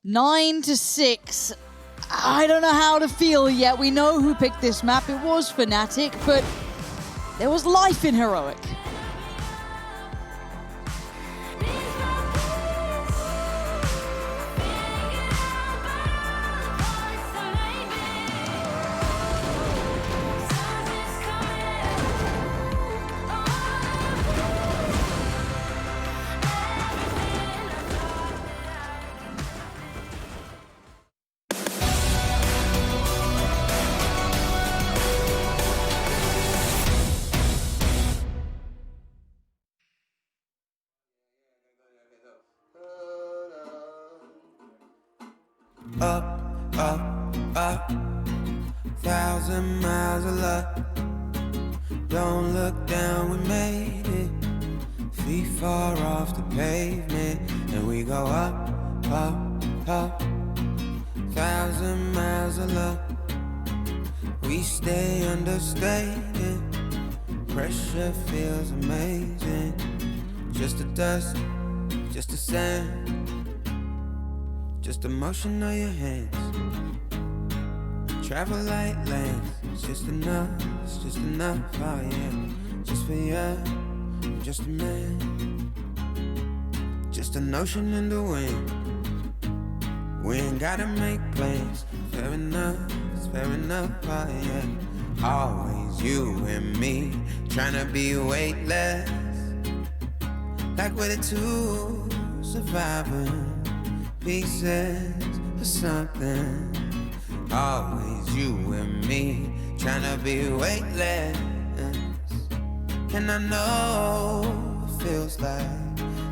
9-6. I don't know how to feel yet. We know who picked this map. It was Fnatic, but there was life in Heroic. Up, up, up, 1,000 miles of luck. Don't look down, we made it. Feet far off the pavement, and we go up, up, up. 1,000 miles of luck. We stay understated. Pressure feels amazing. Just a dust, just a sand. Just the motion of your hands. Travel like lands. It's just enough, oh yeah. Just for you, I'm just a man. Just an ocean in the wind. We ain't gotta make plans. Fair enough, it's fair enough, oh yeah. Always you and me, tryna be weightless. Like we're the 2 surviving pieces of something. Always you and me, tryna be weightless. And I know it feels like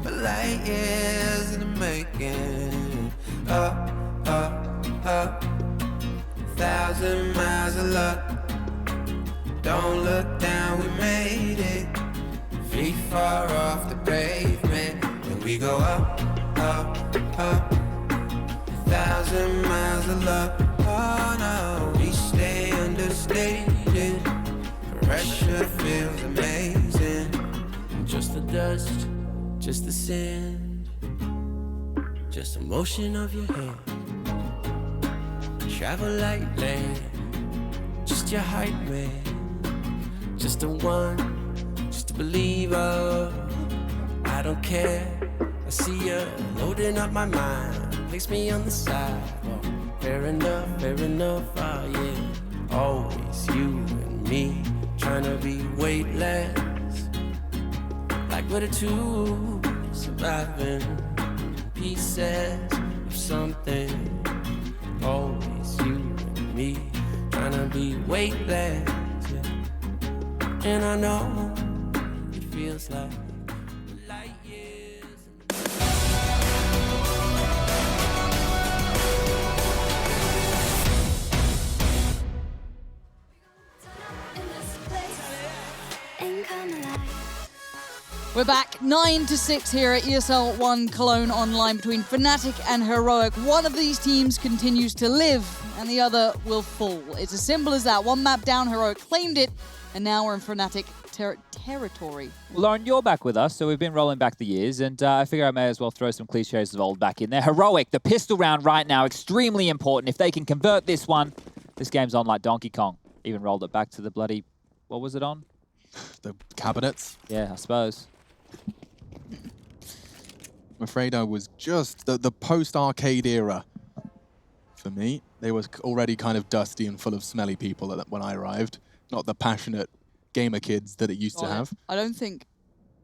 a light years in the making. Up, up, up, 1,000 miles of luck. Don't look down, we made it. Feet far off the pavement, and we go up, up, up. 1,000 miles of luck. Oh, no, no, we stay understated. Pressure feels amazing. Just the dust, just the sand, just the motion of your hand. Travel lightly, just your height, man. Just a one, just a believer. I don't care. I see you loading up my mind. Place me on the side. Oh, fair enough, oh yeah. Always you and me, trying to be weightless. Like we're the two surviving pieces of something. Always you and me, trying to be weightless. Yeah. And I know it feels like light years. We're back 9-6 here at ESL 1 Cologne online between Fnatic and Heroic. One of these teams continues to live and the other will fall. It's as simple as that. One map down, Heroic claimed it, and now we're in Fnatic territory. Well, Lauren, you're back with us, so we've been rolling back the years, and I figure I may as well throw some cliches of old back in there. Heroic, the pistol round right now, extremely important. If they can convert this one, this game's on like Donkey Kong. Even rolled it back to the bloody, what was it on? The cabinets. Yeah, I suppose. I'm afraid I was just the post-arcade era. For me, they was already kind of dusty and full of smelly people when I arrived. Not the passionate gamer kids that it used to have. I don't think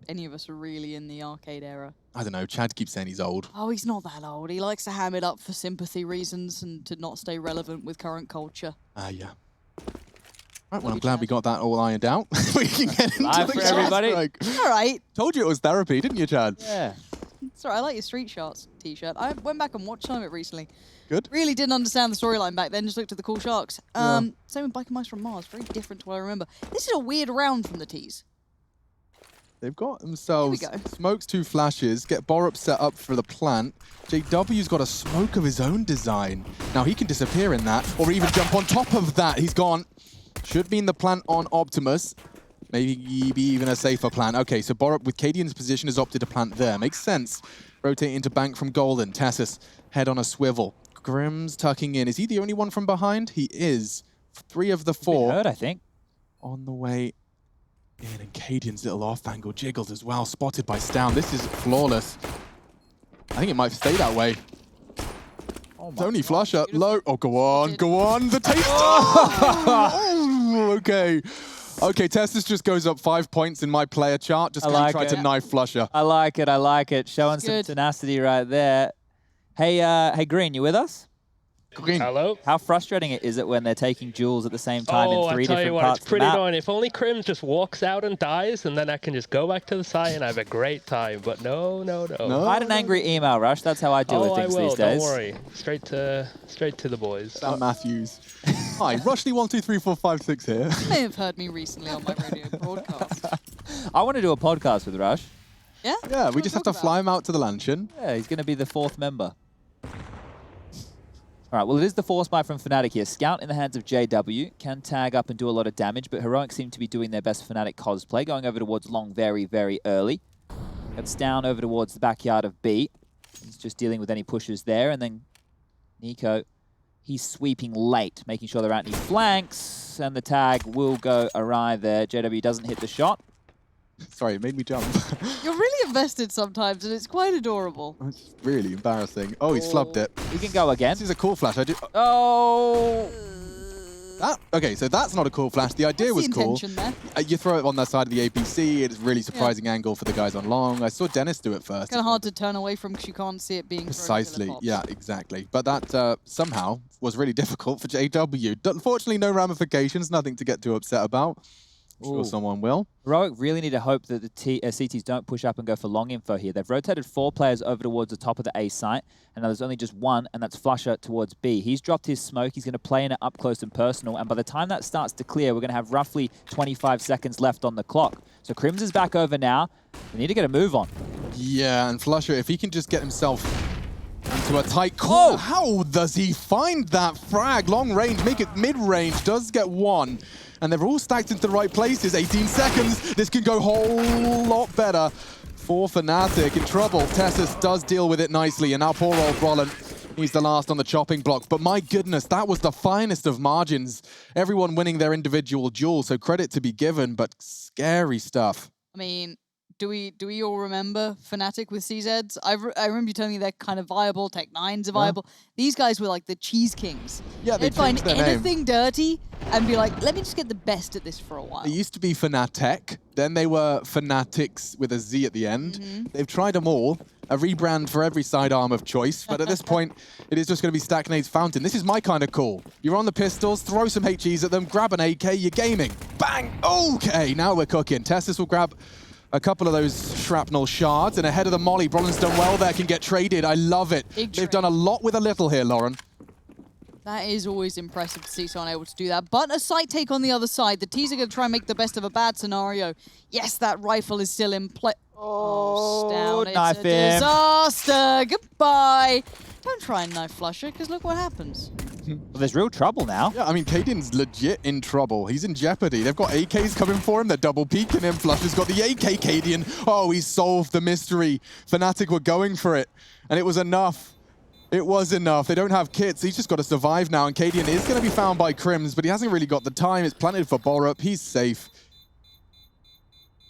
any of us are really in the arcade era. I don't know, Chad keeps saying he's old. Oh, he's not that old. He likes to ham it up for sympathy reasons and to not stay relevant with current culture. Yeah. Right, well, I'm glad we got that all ironed out. We can get into Live the for everybody. All right. Told you it was therapy, didn't you, Chad? Yeah. Sorry, I like your Street Sharks t-shirt. I went back and watched some of it recently. Good. Really didn't understand the storyline back then, just looked at the cool sharks. Yeah. Same with Biker Mice from Mars, very different to what I remember. This is a weird round from the T's. They've got themselves Here we go. smokes 2 flashes, get Borup set up for the plant. JW's got a smoke of his own design. Now he can disappear in that, or even jump on top of that. He's gone. Should be in the plant on Optimus. Maybe be even a safer plant. Okay, so Borup with Cadian's position has opted to plant there. Makes sense. Rotate into bank from Golden. Tassus, head on a swivel. Grimm's tucking in. Is he the only one from behind? He is. 3 of the 4. Heard, I think. On the way in. And Cadian's little off-angle jiggles as well. Spotted by Stown. This is flawless. I think it might stay that way. Oh Tony Flusher, low. Oh, go on, go on. The taste. Okay. Okay, Tessus just goes up 5 points in my player chart. Just going to try to knife Flusher. I like it, I like it. Showing some tenacity right there. Hey, hey, Green, you with us? Green. Hello? How frustrating is it when they're taking duels at the same time in 3 different parts it's pretty of the map? annoying. If only Crim just walks out and dies, and then I can just go back to the site and have a great time. But no. Write an angry email, Rush. That's how I deal with things these days. Don't worry. Straight to the boys. Sam Matthews. Hi, Rushley123456 here. You may have heard me recently on my radio broadcast. I want to do a podcast with Rush. Yeah? Yeah, we just have to fly him out to the Lanchin. Yeah, he's going to be the 4th member. All right, well, it is the force buy from Fnatic here. Scout in the hands of JW, can tag up and do a lot of damage, but Heroic seem to be doing their best Fnatic cosplay, going over towards Long very, very early. Gets down over towards the backyard of B. He's just dealing with any pushes there, and then Nico, he's sweeping late, making sure they're out any flanks, and the tag will go awry there. JW doesn't hit the shot. Sorry, it made me jump. You're really invested sometimes, and it's quite adorable. It's really embarrassing. Oh, he's flubbed it. We can go again. This is a cool flash. I do. Oh! Okay, so that's not a cool flash. The idea was What's the cool. intention there? You throw it on that side of the APC. It's a really surprising angle for the guys on long. I saw Dennis do it first. Kind of hard to turn away from because you can't see it being Precisely. thrown into the Yeah, exactly. But that somehow was really difficult for JW. Unfortunately, no ramifications. Nothing to get too upset about. I'm sure someone will. Heroic really need to hope that the CTs don't push up and go for long info here. They've rotated 4 players over towards the top of the A site, and now there's only just 1, and that's Flusher towards B. He's dropped his smoke. He's going to play in it up close and personal, and by the time that starts to clear, we're going to have roughly 25 seconds left on the clock. So Crims is back over now. We need to get a move on. Yeah, and Flusher, if he can just get himself into into a tight corner. How does he find that frag? Long range, make it mid-range, does get one. And they're all stacked into the right places. 18 seconds. This can go a whole lot better for Fnatic. In trouble. Tessus does deal with it nicely. And now poor old Brolin, he's the last on the chopping block. But my goodness, that was the finest of margins. Everyone winning their individual duel. So credit to be given, but scary stuff. I mean, do we all remember Fnatic with CZs? I remember you telling me they're kind of viable, Tech9s are viable. These guys were like the cheese kings. Yeah, they'd find anything dirty and be like, let me just get the best at this for a while. They used to be Fnatic, then they were Fanatics with a Z at the end. They've tried them all, a rebrand for every sidearm of choice, but at this point, it is just going to be Stacknade's Fountain. This is my kind of call. You're on the pistols, throw some HEs at them, grab an AK, you're gaming. Bang! Okay, now we're cooking. Tessus will grab a couple of those shrapnel shards, and ahead of the molly, Brolin's done well there, can get traded. I love it. They've done a lot with a little here, Lauren. That is always impressive to see someone able to do that. But a sight take on the other side. The T's are going to try and make the best of a bad scenario. Yes, that rifle is still in play. Oh, down. Knife It's a disaster. Goodbye. Don't try and knife flusher, because look what happens. Well, there's real trouble now. Yeah, I mean, Cadian's legit in trouble. He's in jeopardy. They've got AKs coming for him. They're double peeking him. Flusher's got the AK, Cadian. Oh, he solved the mystery. Fnatic were going for it, and it was enough. It was enough. They don't have kits. He's just got to survive now, and Cadian is going to be found by Crims, but he hasn't really got the time. It's planted for Borup. He's safe.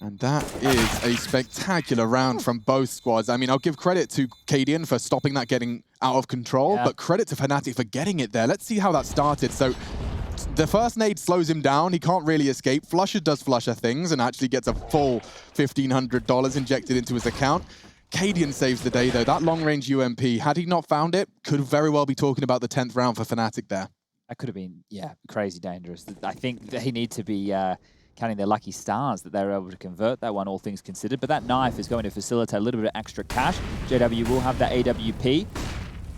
And that is a spectacular round from both squads. I mean, I'll give credit to Cadian for stopping that getting out of control, but credit to Fnatic for getting it there. Let's see how that started. So the first nade slows him down. He can't really escape. Flusher does Flusher things and actually gets a full $1,500 injected into his account. Cadian saves the day, though. That long-range UMP, had he not found it, could very well be talking about the 10th round for Fnatic there. That could have been, crazy dangerous. I think they need to be counting their lucky stars that they were able to convert that one, all things considered. But that knife is going to facilitate a little bit of extra cash. JW will have that AWP.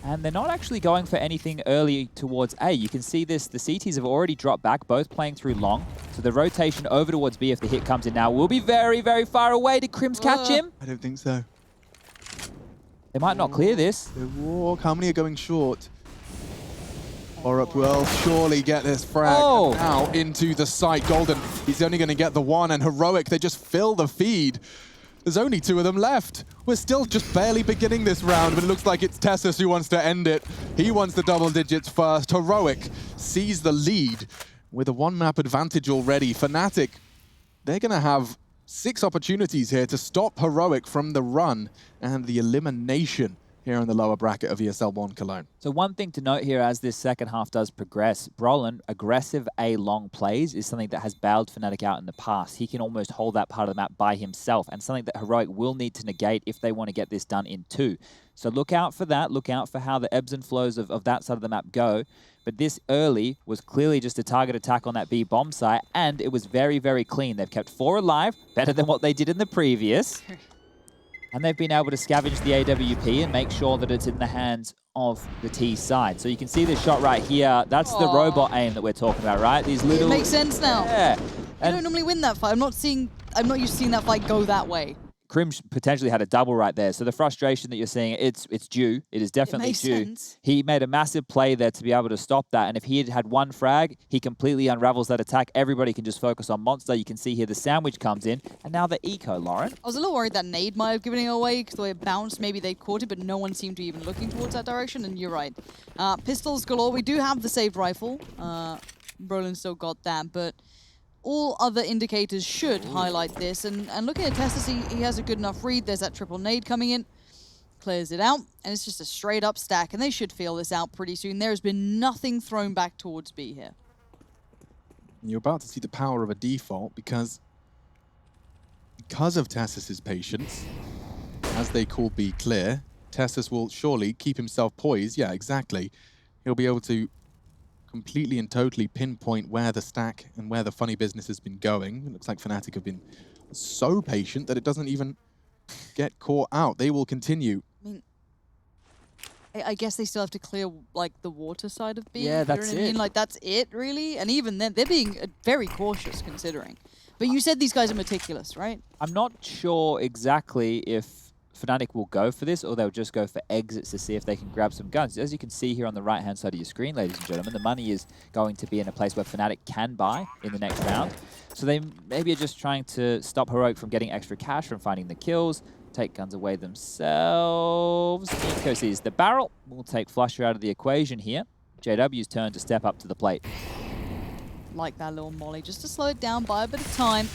And they're not actually going for anything early towards A. You can see this, the CTs have already dropped back, both playing through long. So the rotation over towards B, if the hit comes in now, will be very, very far away. Did Crims catch him? I don't think so. They might not clear this. They walk. How many are going short? Borup will surely get this frag now into the site. Golden, he's only going to get the one, and Heroic, they just fill the feed. There's only two of them left. We're still just barely beginning this round, but it looks like it's Tessus who wants to end it. He wants the double digits first. Heroic sees the lead with a one-map advantage already. Fnatic, they're going to have 6 opportunities here to stop Heroic from the run and the elimination here in the lower bracket of ESL 1 Cologne. So one thing to note here as this second half does progress, Brolin, aggressive A-long plays is something that has bailed Fnatic out in the past. He can almost hold that part of the map by himself, and something that Heroic will need to negate if they want to get this done in 2. So look out for that. Look out for how the ebbs and flows of that side of the map go. But this early was clearly just a target attack on that B bomb site, and it was very, very clean. They've kept 4 alive, better than what they did in the previous. And they've been able to scavenge the AWP and make sure that it's in the hands of the T side. So you can see this shot right here. That's the robot aim that we're talking about, right? These little... It makes sense now. Yeah. You don't normally win that fight. I'm not used to seeing that fight go that way. Crims potentially had a double right there. So the frustration that you're seeing, it's due. It is definitely due. Sense. He made a massive play there to be able to stop that. And if he had had one frag, he completely unravels that attack. Everybody can just focus on Monster. You can see here the sandwich comes in. And now the eco, Lauren. I was a little worried that nade might have given it away because the way it bounced, maybe they caught it, but no one seemed to be even looking towards that direction. And you're right. Pistols galore. We do have the saved rifle. Brolin still got that, but all other indicators should highlight this. And looking at Tessus, he has a good enough read. There's that triple nade coming in. Clears it out. And it's just a straight up stack. And they should feel this out pretty soon. There's been nothing thrown back towards B here. You're about to see the power of a default because of Tessus's patience, as they call B clear, Tessus will surely keep himself poised. Yeah, exactly. He'll be able to completely and totally pinpoint where the stack and where the funny business has been going. It looks like Fnatic have been so patient that it doesn't even get caught out. They will continue. I mean, I guess they still have to clear, like, the water side of B. Yeah, that's you know what I mean? Like, that's it, really? And even then, they're being very cautious, considering. But you said these guys are meticulous, right? I'm not sure exactly if Fnatic will go for this, or they'll just go for exits to see if they can grab some guns. As you can see here on the right-hand side of your screen, ladies and gentlemen, the money is going to be in a place where Fnatic can buy in the next round. So they maybe are just trying to stop Heroic from getting extra cash, from finding the kills, take guns away themselves. Nico sees the barrel. We'll take Flusher out of the equation here. JW's turn to step up to the plate. Like that little molly, just to slow it down, buy a bit of time.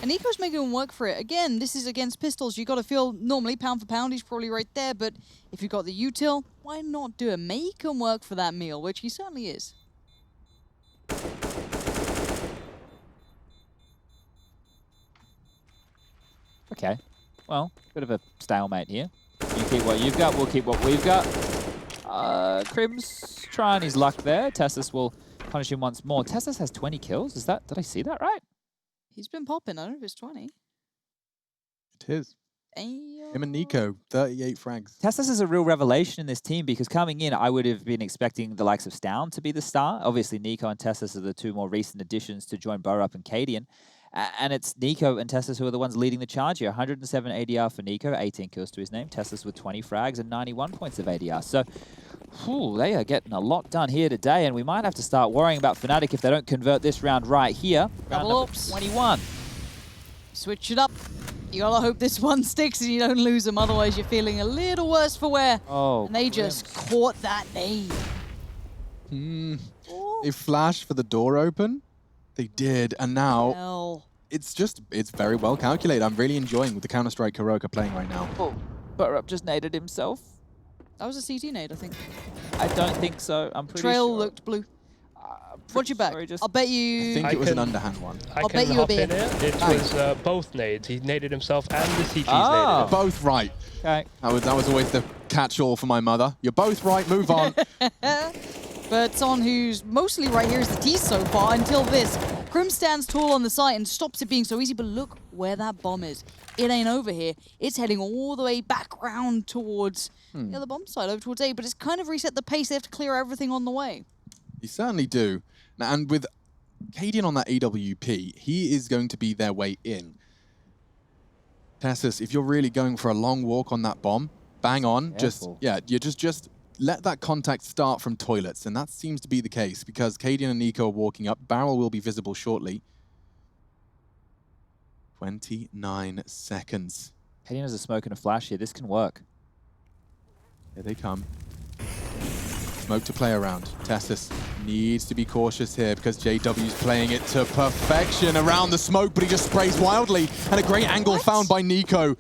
And Nico's making him work for it. Again, this is against pistols. You got to feel normally pound for pound, he's probably right there. But if you've got the util, why not do it? Make him work for that meal, which he certainly is. Okay, well, bit of a stalemate here. You keep what you've got, we'll keep what we've got. Crim's trying his luck there. Tessus will punish him once more. Tessus has 20 kills. Is that? Did I see that right? He's been popping. I don't know if it's 20. It is. Him and Nico, 38 frags. Tessus is a real revelation in this team because coming in, I would have been expecting the likes of Stown to be the star. Obviously, Nico and Tessus are the two more recent additions to join Borup and Cadian. And it's Nico and Tessus who are the ones leading the charge here. 107 ADR for Nico, 18 kills to his name. Tessus with 20 frags and 91 points of ADR. So, they are getting a lot done here today, and we might have to start worrying about Fnatic if they don't convert this round right here. Round number 21. Switch it up. You gotta hope this one sticks and you don't lose them, otherwise you're feeling a little worse for wear. Oh, and they just caught that nade. They flashed for the door open. They did, and now Well. it's very well calculated. I'm really enjoying the Counter-Strike Heroic are playing right now. Oh, Borup just naded himself. That was a CT nade, I think. I don't think so. I'm pretty Trail sure. looked blue. What's your back? I'll bet you... I think it was an underhand one. I'll bet you a beer. It was both nades. He naded himself and the CT's Ah. naded him. Both right. Okay. That was always the catch-all for my mother. You're both right, move on. But someone who's mostly right here is the T so far until this. Crim stands tall on the site and stops it being so easy, but look where that bomb is. It ain't over here. It's heading all the way back round towards the other bomb side, over towards A, but it's kind of reset the pace. They have to clear everything on the way. You certainly do. Now, and with Cadian on that AWP, he is going to be their way in. Tessus, if you're really going for a long walk on that bomb, bang on. Careful. You just let that contact start from toilets, and that seems to be the case because Cadian and Nico are walking up. Barrel will be visible shortly. 29 seconds. Cadian has a smoke and a flash here. This can work. Here they come. Smoke to play around. Tessus needs to be cautious here because JW's playing it to perfection around the smoke, but he just sprays wildly, and a great angle found by Nico.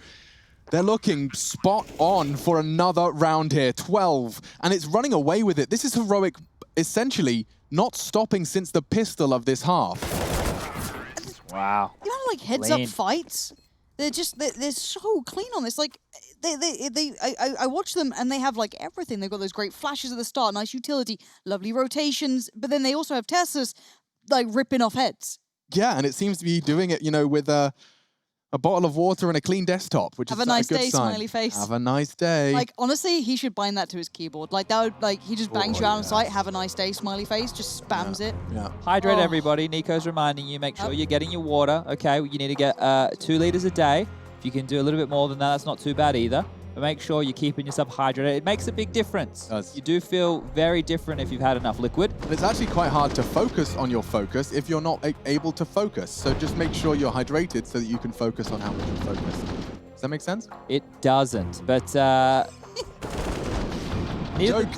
They're looking spot on for another round here, 12, and it's running away with it. This is Heroic essentially not stopping since the pistol of this half. Wow. You know, like heads-up fights? They're so clean on this. Like, I watch them and they have like everything. They've got those great flashes at the start, nice utility, lovely rotations, but then they also have Tessus like ripping off heads. Yeah, and it seems to be doing it, with a bottle of water and a clean desktop, which Have is a nice good day, sign. smiley face. Have a nice day. Like, honestly, he should bind that to his keyboard. Like, that would, like, he just bangs you out on site, have a nice day, smiley face, just spams it. Yeah. Hydrate, Oh. everybody. Nico's reminding you, make sure you're getting your water. Okay, you need to get 2 liters a day. If you can do a little bit more than that, that's not too bad either. But make sure you're keeping yourself hydrated. It makes a big difference. It does. You do feel very different if you've had enough liquid. But it's actually quite hard to focus on your focus if you're not able to focus. So just make sure you're hydrated so that you can focus on how much you're focused. Does that make sense? It doesn't, but Joke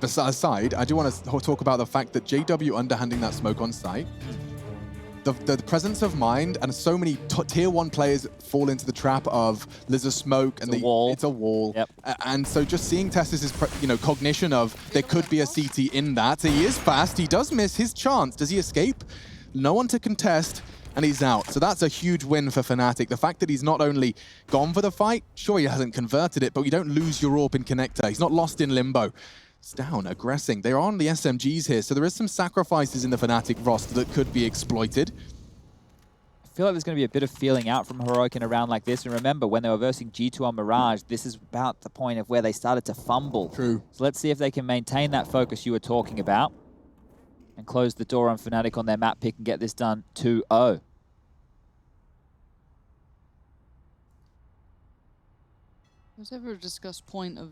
aside, I do want to talk about the fact that JW underhanding that smoke on site. The presence of mind, and so many tier 1 players fall into the trap of there's a smoke and It's a wall. It's a wall. Yep. And so just seeing Tessus's cognition of there could be a CT in that. He is fast. He does miss his chance. Does he escape? No one to contest, and he's out. So that's a huge win for Fnatic. The fact that he's not only gone for the fight, sure he hasn't converted it, but you don't lose your AWP in connector. He's not lost in limbo. It's down, aggressing. They're on the SMGs here, so there is some sacrifices in the Fnatic roster that could be exploited. I feel like there's going to be a bit of feeling out from Heroic in a round like this. And remember, when they were versing G2 on Mirage, this is about the point of where they started to fumble. True. So let's see if they can maintain that focus you were talking about and close the door on Fnatic on their map pick and get this done 2-0. Was ever a discussed point of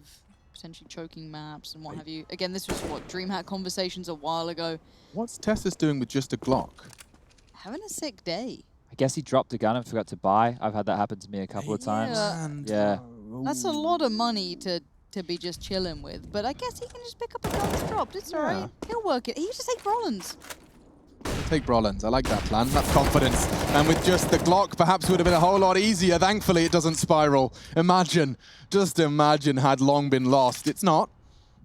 potentially choking maps and what have you? Again, this was what, DreamHack conversations a while ago. What's Tessus doing with just a Glock? Having a sick day. I guess he dropped a gun and forgot to buy. I've had that happen to me a couple of times. And, Yeah. That's a lot of money to be just chilling with, but I guess he can just pick up a gun that's dropped. It's alright. He'll work it. He just take Rollins. Take Brolans. I like that plan. That's confidence. And with just the Glock, perhaps it would have been a whole lot easier. Thankfully, it doesn't spiral. Imagine, just imagine, had long been lost. It's not.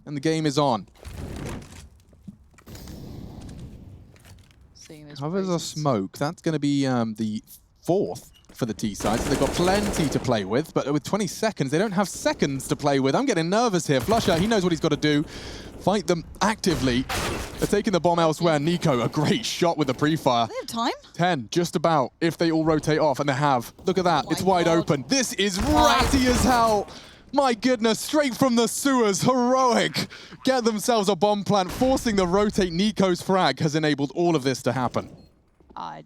And the game is on. Covers a smoke. That's going to be the 4th for the T side. So they've got plenty to play with. But with 20 seconds, they don't have seconds to play with. I'm getting nervous here. Flusher, he knows what he's got to do. Fight them actively. They're taking the bomb elsewhere. Nico, a great shot with the pre-fire. They have time? 10, just about, if they all rotate off, and they have. Look at that, Oh it's my wide God. open. This is ratty as hell. My goodness, straight from the sewers, Heroic. Get themselves a bomb plant, forcing the rotate. Nico's frag has enabled all of this to happen. I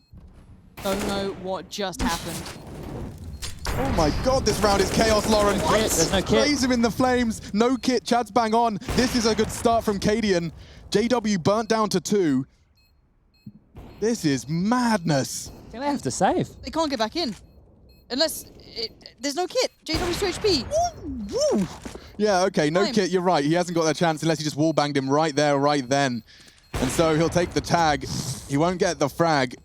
don't know what just happened. Oh my God, this round is chaos, Lauren. What? There's no kit. Raise him in the flames, no kit, Chad's bang on. This is a good start from Cadian. JW burnt down to 2. This is madness. I think they have to save. They can't get back in. Unless there's no kit. JW's 2 HP. Woo! Yeah, okay, no Time. kit, you're right. He hasn't got that chance unless he just wall-banged him right there, right then. And so he'll take the tag. He won't get the frag.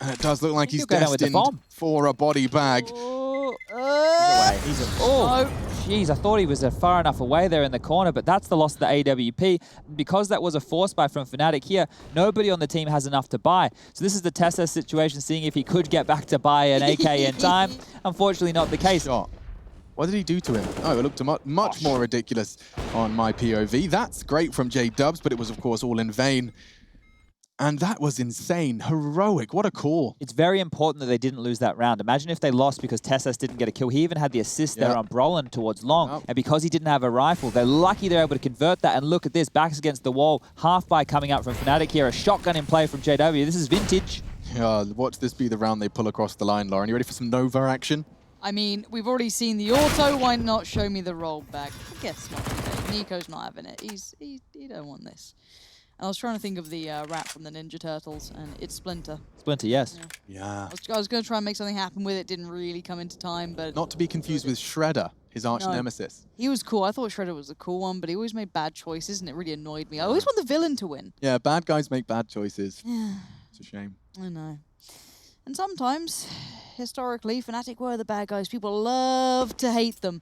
And it does look like he's He'll go down with the destined bomb. for a body bag. Oh, jeez, I thought he was far enough away there in the corner, but that's the loss of the AWP. Because that was a force buy from Fnatic here, nobody on the team has enough to buy. So this is the Tessa situation, seeing if he could get back to buy an AK in time. Unfortunately, not the case. Shot. What did he do to him? Oh, it looked much more ridiculous on my POV. That's great from J-Dubs, but it was, of course, all in vain. And that was insane. Heroic. What a call. It's very important that they didn't lose that round. Imagine if they lost because Tessas didn't get a kill. He even had the assist there on Brolin towards Long. Yep. And because he didn't have a rifle, they're lucky they're able to convert that. And look at this, backs against the wall. Half by coming out from Fnatic here. A shotgun in play from JW. This is vintage. Watch this be the round they pull across the line, Lauren. You ready for some Nova action? I mean, we've already seen the auto. Why not show me the rollback? I guess not today. Nico's not having it. He don't want this. And I was trying to think of the rat from the Ninja Turtles, and it's Splinter. Splinter, yes. Yeah. I was going to try and make something happen with it. Didn't really come into time, but Not to be confused with Shredder, his arch No. nemesis. he was cool. I thought Shredder was a cool one, but he always made bad choices, and it really annoyed me. I always want the villain to win. Yeah, bad guys make bad choices. It's a shame. I know. And sometimes, historically, Fnatic were the bad guys. People love to hate them.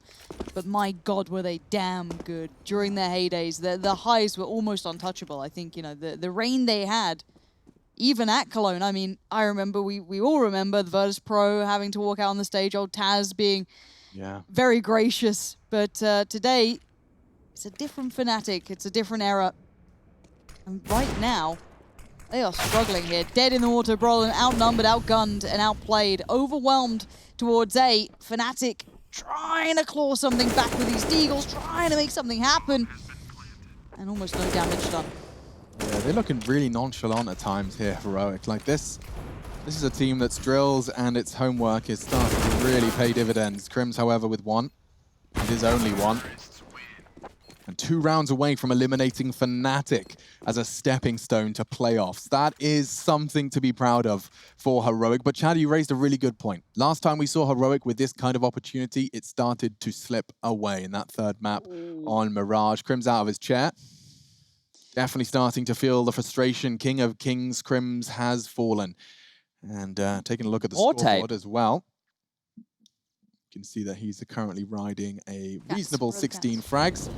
But my God, were they damn good during their heydays. The highs were almost untouchable. I think, you know, the reign they had, even at Cologne. I mean, I remember, we all remember the Virtus Pro having to walk out on the stage, old Taz being very gracious. But today, it's a different Fnatic. It's a different era. And right now, they are struggling here. Dead in the water, Brolin outnumbered, outgunned, and outplayed. Overwhelmed towards A. Fnatic trying to claw something back with these Deagles, trying to make something happen. And almost no damage done. Yeah, they're looking really nonchalant at times here, Heroic. Like this is a team that's drills and its homework is starting to really pay dividends. Crims, however, with 1. It is only 1. And 2 rounds away from eliminating Fnatic as a stepping stone to playoffs. That is something to be proud of for Heroic. But Chad, you raised a really good point. Last time we saw Heroic with this kind of opportunity, it started to slip away in that 3rd map on Mirage. Crims out of his chair. Definitely starting to feel the frustration. King of Kings, Crims has fallen. And taking a look at the scoreboard as well. You can see that he's currently riding a reasonable 16 frags.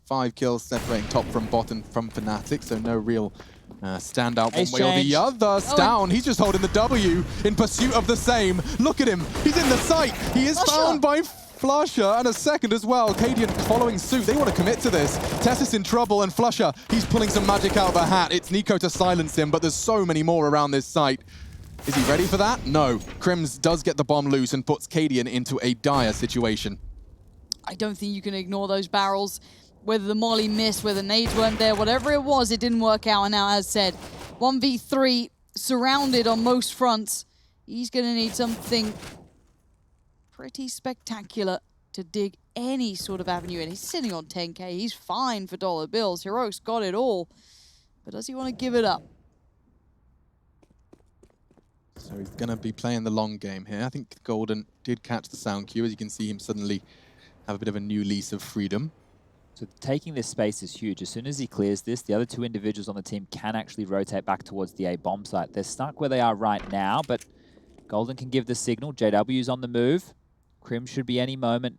5 kills separating top from bottom from Fnatic, so no real standout one way or the other. Down, he's just holding the W in pursuit of the same. Look at him, he's in the sight. He is found by Flusher, and a second as well. Cadian following suit. They want to commit to this. Tessus in trouble, and Flusher, he's pulling some magic out of a hat. It's Nico to silence him, but there's so many more around this site. Is he ready for that? No. Crims does get the bomb loose and puts Cadian into a dire situation. I don't think you can ignore those barrels. Whether the molly missed, whether nades weren't there, whatever it was, it didn't work out. And now, as said, 1v3, surrounded on most fronts. He's going to need something pretty spectacular to dig any sort of avenue in. He's sitting on 10k. He's fine for dollar bills. Heroic's got it all. But does he want to give it up? So he's going to be playing the long game here. I think Golden did catch the sound cue. As you can see him suddenly have a bit of a new lease of freedom. So taking this space is huge. As soon as he clears this, the other two individuals on the team can actually rotate back towards the A bomb site. They're stuck where they are right now, but Golden can give the signal. JW's on the move. Crim should be any moment.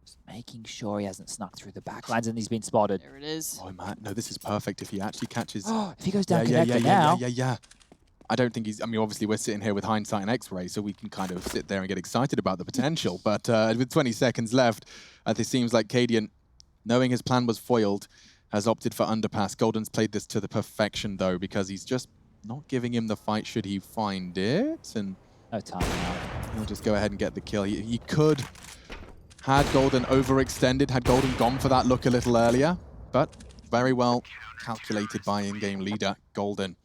Just making sure he hasn't snuck through the backlines and he's been spotted. There it is. Oh, man. No, this is perfect if he actually catches... If he goes down connector now... Yeah. I don't think he's... I mean, obviously, we're sitting here with hindsight and X-ray, so we can kind of sit there and get excited about the potential. But with 20 seconds left, it seems like Cadian, knowing his plan was foiled, has opted for underpass. Golden's played this to the perfection, though, because he's just not giving him the fight should he find it. And no time now. He'll just go ahead and get the kill. He could... Had Golden overextended, had Golden gone for that look a little earlier, but very well calculated by in-game leader Golden.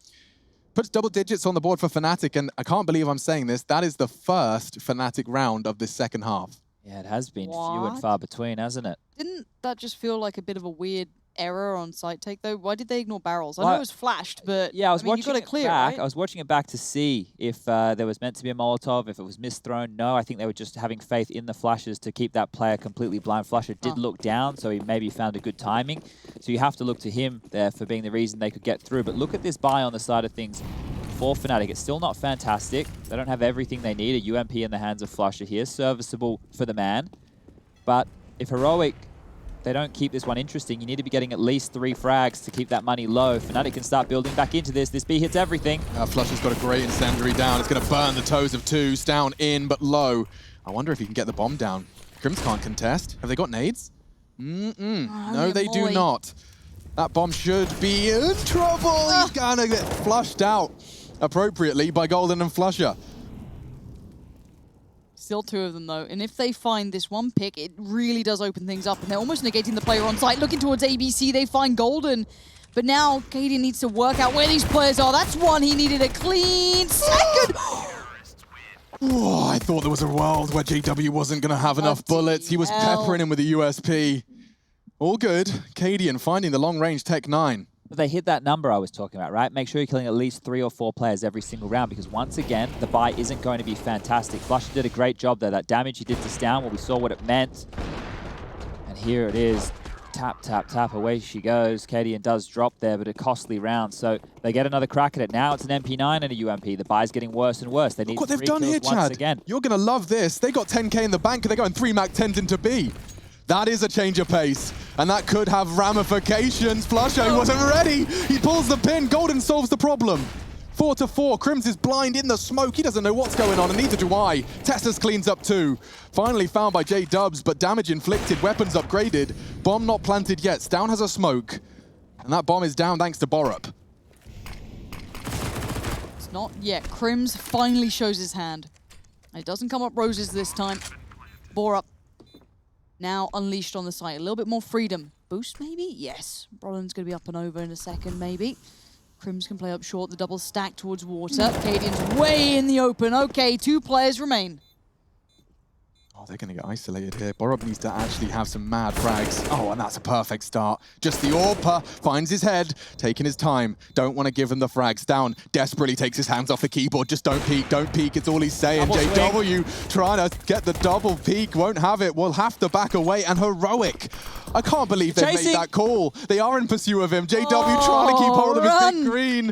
Puts double digits on the board for Fnatic, and I can't believe I'm saying this, that is the first Fnatic round of this second half. Yeah, it has been few and far between, hasn't it? Didn't that just feel like a bit of a weird error on site take, though? Why did they ignore barrels? I know it was flashed, but yeah, I was watching you got it to clear, back. right? I was watching it back to see if there was meant to be a Molotov, if it was misthrown. No, I think they were just having faith in the flashes to keep that player completely blind. Flasher did look down, so he maybe found a good timing. So you have to look to him there for being the reason they could get through. But look at this buy on the side of things for Fnatic. It's still not fantastic. They don't have everything they need. A UMP in the hands of Flusher here. Serviceable for the man. But if Heroic... they don't keep this one interesting, you need to be getting at least 3 frags to keep that money low. Fnatic can start building back into this. This B hits everything. Flusher's got a great incendiary down. It's going to burn the toes of 2. Down in, but low. I wonder if he can get the bomb down. Crims can't contest. Have they got nades? No, they do not. That bomb should be in trouble. He's going to get flushed out appropriately by Golden and Flusher. Still 2 of them, though. And if they find this one pick, it really does open things up. And they're almost negating the player on site. Looking towards ABC, they find Golden. But now, Cadian needs to work out where these players are. That's one he needed a clean second. Oh, I thought there was a world where JW wasn't going to have enough bullets. He was peppering him with a USP. All good. Cadian finding the long-range Tech 9. They hit that number I was talking about, right? Make sure you're killing at least 3 or 4 players every single round, because once again, the buy isn't going to be fantastic. Flusher did a great job there. That damage he did to Stown, well, we saw what it meant. And here it is. Tap, tap, tap. Away she goes. Cadian does drop there, but a costly round. So they get another crack at it. Now it's an MP9 and a UMP. The buy's getting worse and worse. They need Look what 3 they've done kills here, once Chad. again. You're going to love this. They got 10k in the bank, and they're going 3 Mac 10s into B. That is a change of pace, and that could have ramifications. Flusher, he wasn't ready. He pulls the pin. Golden solves the problem. 4-4. Crims is blind in the smoke. He doesn't know what's going on, and neither do I. Tessus cleans up 2. Finally found by J-Dubs, but damage inflicted, weapons upgraded. Bomb not planted yet. Stown has a smoke, and that bomb is down thanks to Borup. It's not yet. Crims finally shows his hand. It doesn't come up roses this time. Borup. Now unleashed on the site. A little bit more freedom. Boost, maybe? Yes. Brolin's going to be up and over in a second, maybe. Crims can play up short. The double stack towards water. Cadian's way in the open. Okay, 2 players remain. Oh, they're going to get isolated here. Borup needs to actually have some mad frags. Oh, and that's a perfect start. Just the AWP finds his head, taking his time. Don't want to give him the frags. Down, desperately takes his hands off the keyboard. Just don't peek, don't peek. It's all he's saying. JW trying to get the double peek. Won't have it. Will have to back away. And Heroic. I can't believe they made that call. They are in pursuit of him. JW trying to keep hold of his big green.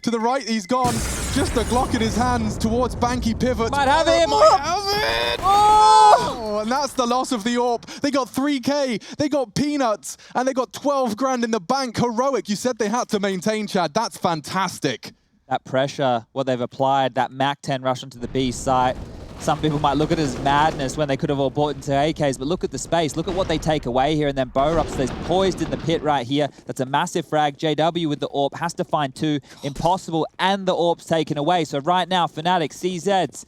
To the right, he's gone. Just a Glock in his hands towards Banky pivot. Might have it. Might have it. Oh, and that's the loss of the AWP. They got 3k, they got peanuts, and they got 12 grand in the bank. Heroic, you said they had to maintain, Chad. That's fantastic. That pressure, what they've applied, that Mac 10 rush onto the B site. Some people might look at it as madness when they could have all bought into AKs, but look at the space. Look at what they take away here, and then Borup's there's poised in the pit right here. That's a massive frag. JW with the AWP has to find 2. Impossible, and the AWP's taken away. So right now, Fnatic, CZs,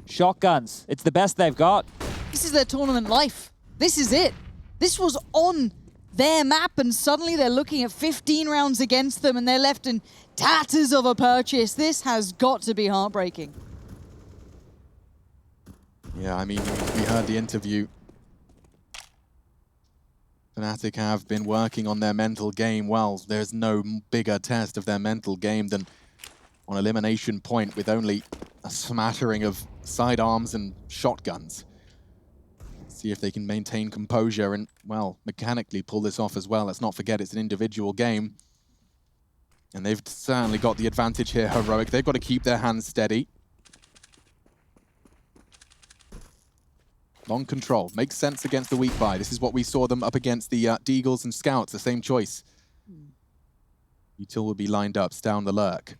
shotguns. It's the best they've got. This is their tournament life. This is it. This was on their map, and suddenly they're looking at 15 rounds against them, and they're left in tatters of a purchase. This has got to be heartbreaking. Yeah, I mean, we heard the interview. Fnatic have been working on their mental game. Well, there's no bigger test of their mental game than on elimination point with only a smattering of sidearms and shotguns. See if they can maintain composure and, well, mechanically pull this off as well. Let's not forget it's an individual game. And they've certainly got the advantage here, Heroic. They've got to keep their hands steady. Long control. Makes sense against the weak buy. This is what we saw them up against the Deagles and Scouts, the same choice. Util will be lined up, down the lurk.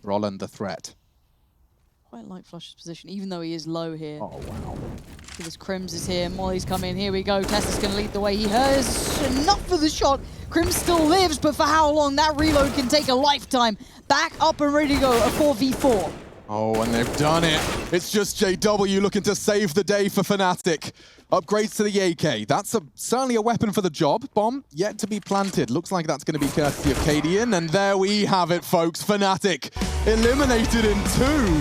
Roland the threat. Quite like Flush's position, even though he is low here. Oh, wow. See, this Crims is here, Molly's coming, here we go. Tessa's going to lead the way. He has enough for the shot. Crims still lives, but for how long? That reload can take a lifetime. Back up and ready to go, a 4v4. Oh, and they've done it. It's just JW looking to save the day for Fnatic. Upgrades to the AK. That's certainly a weapon for the job. Bomb yet to be planted. Looks like that's going to be courtesy of Cadian. And there we have it, folks. Fnatic eliminated in 2.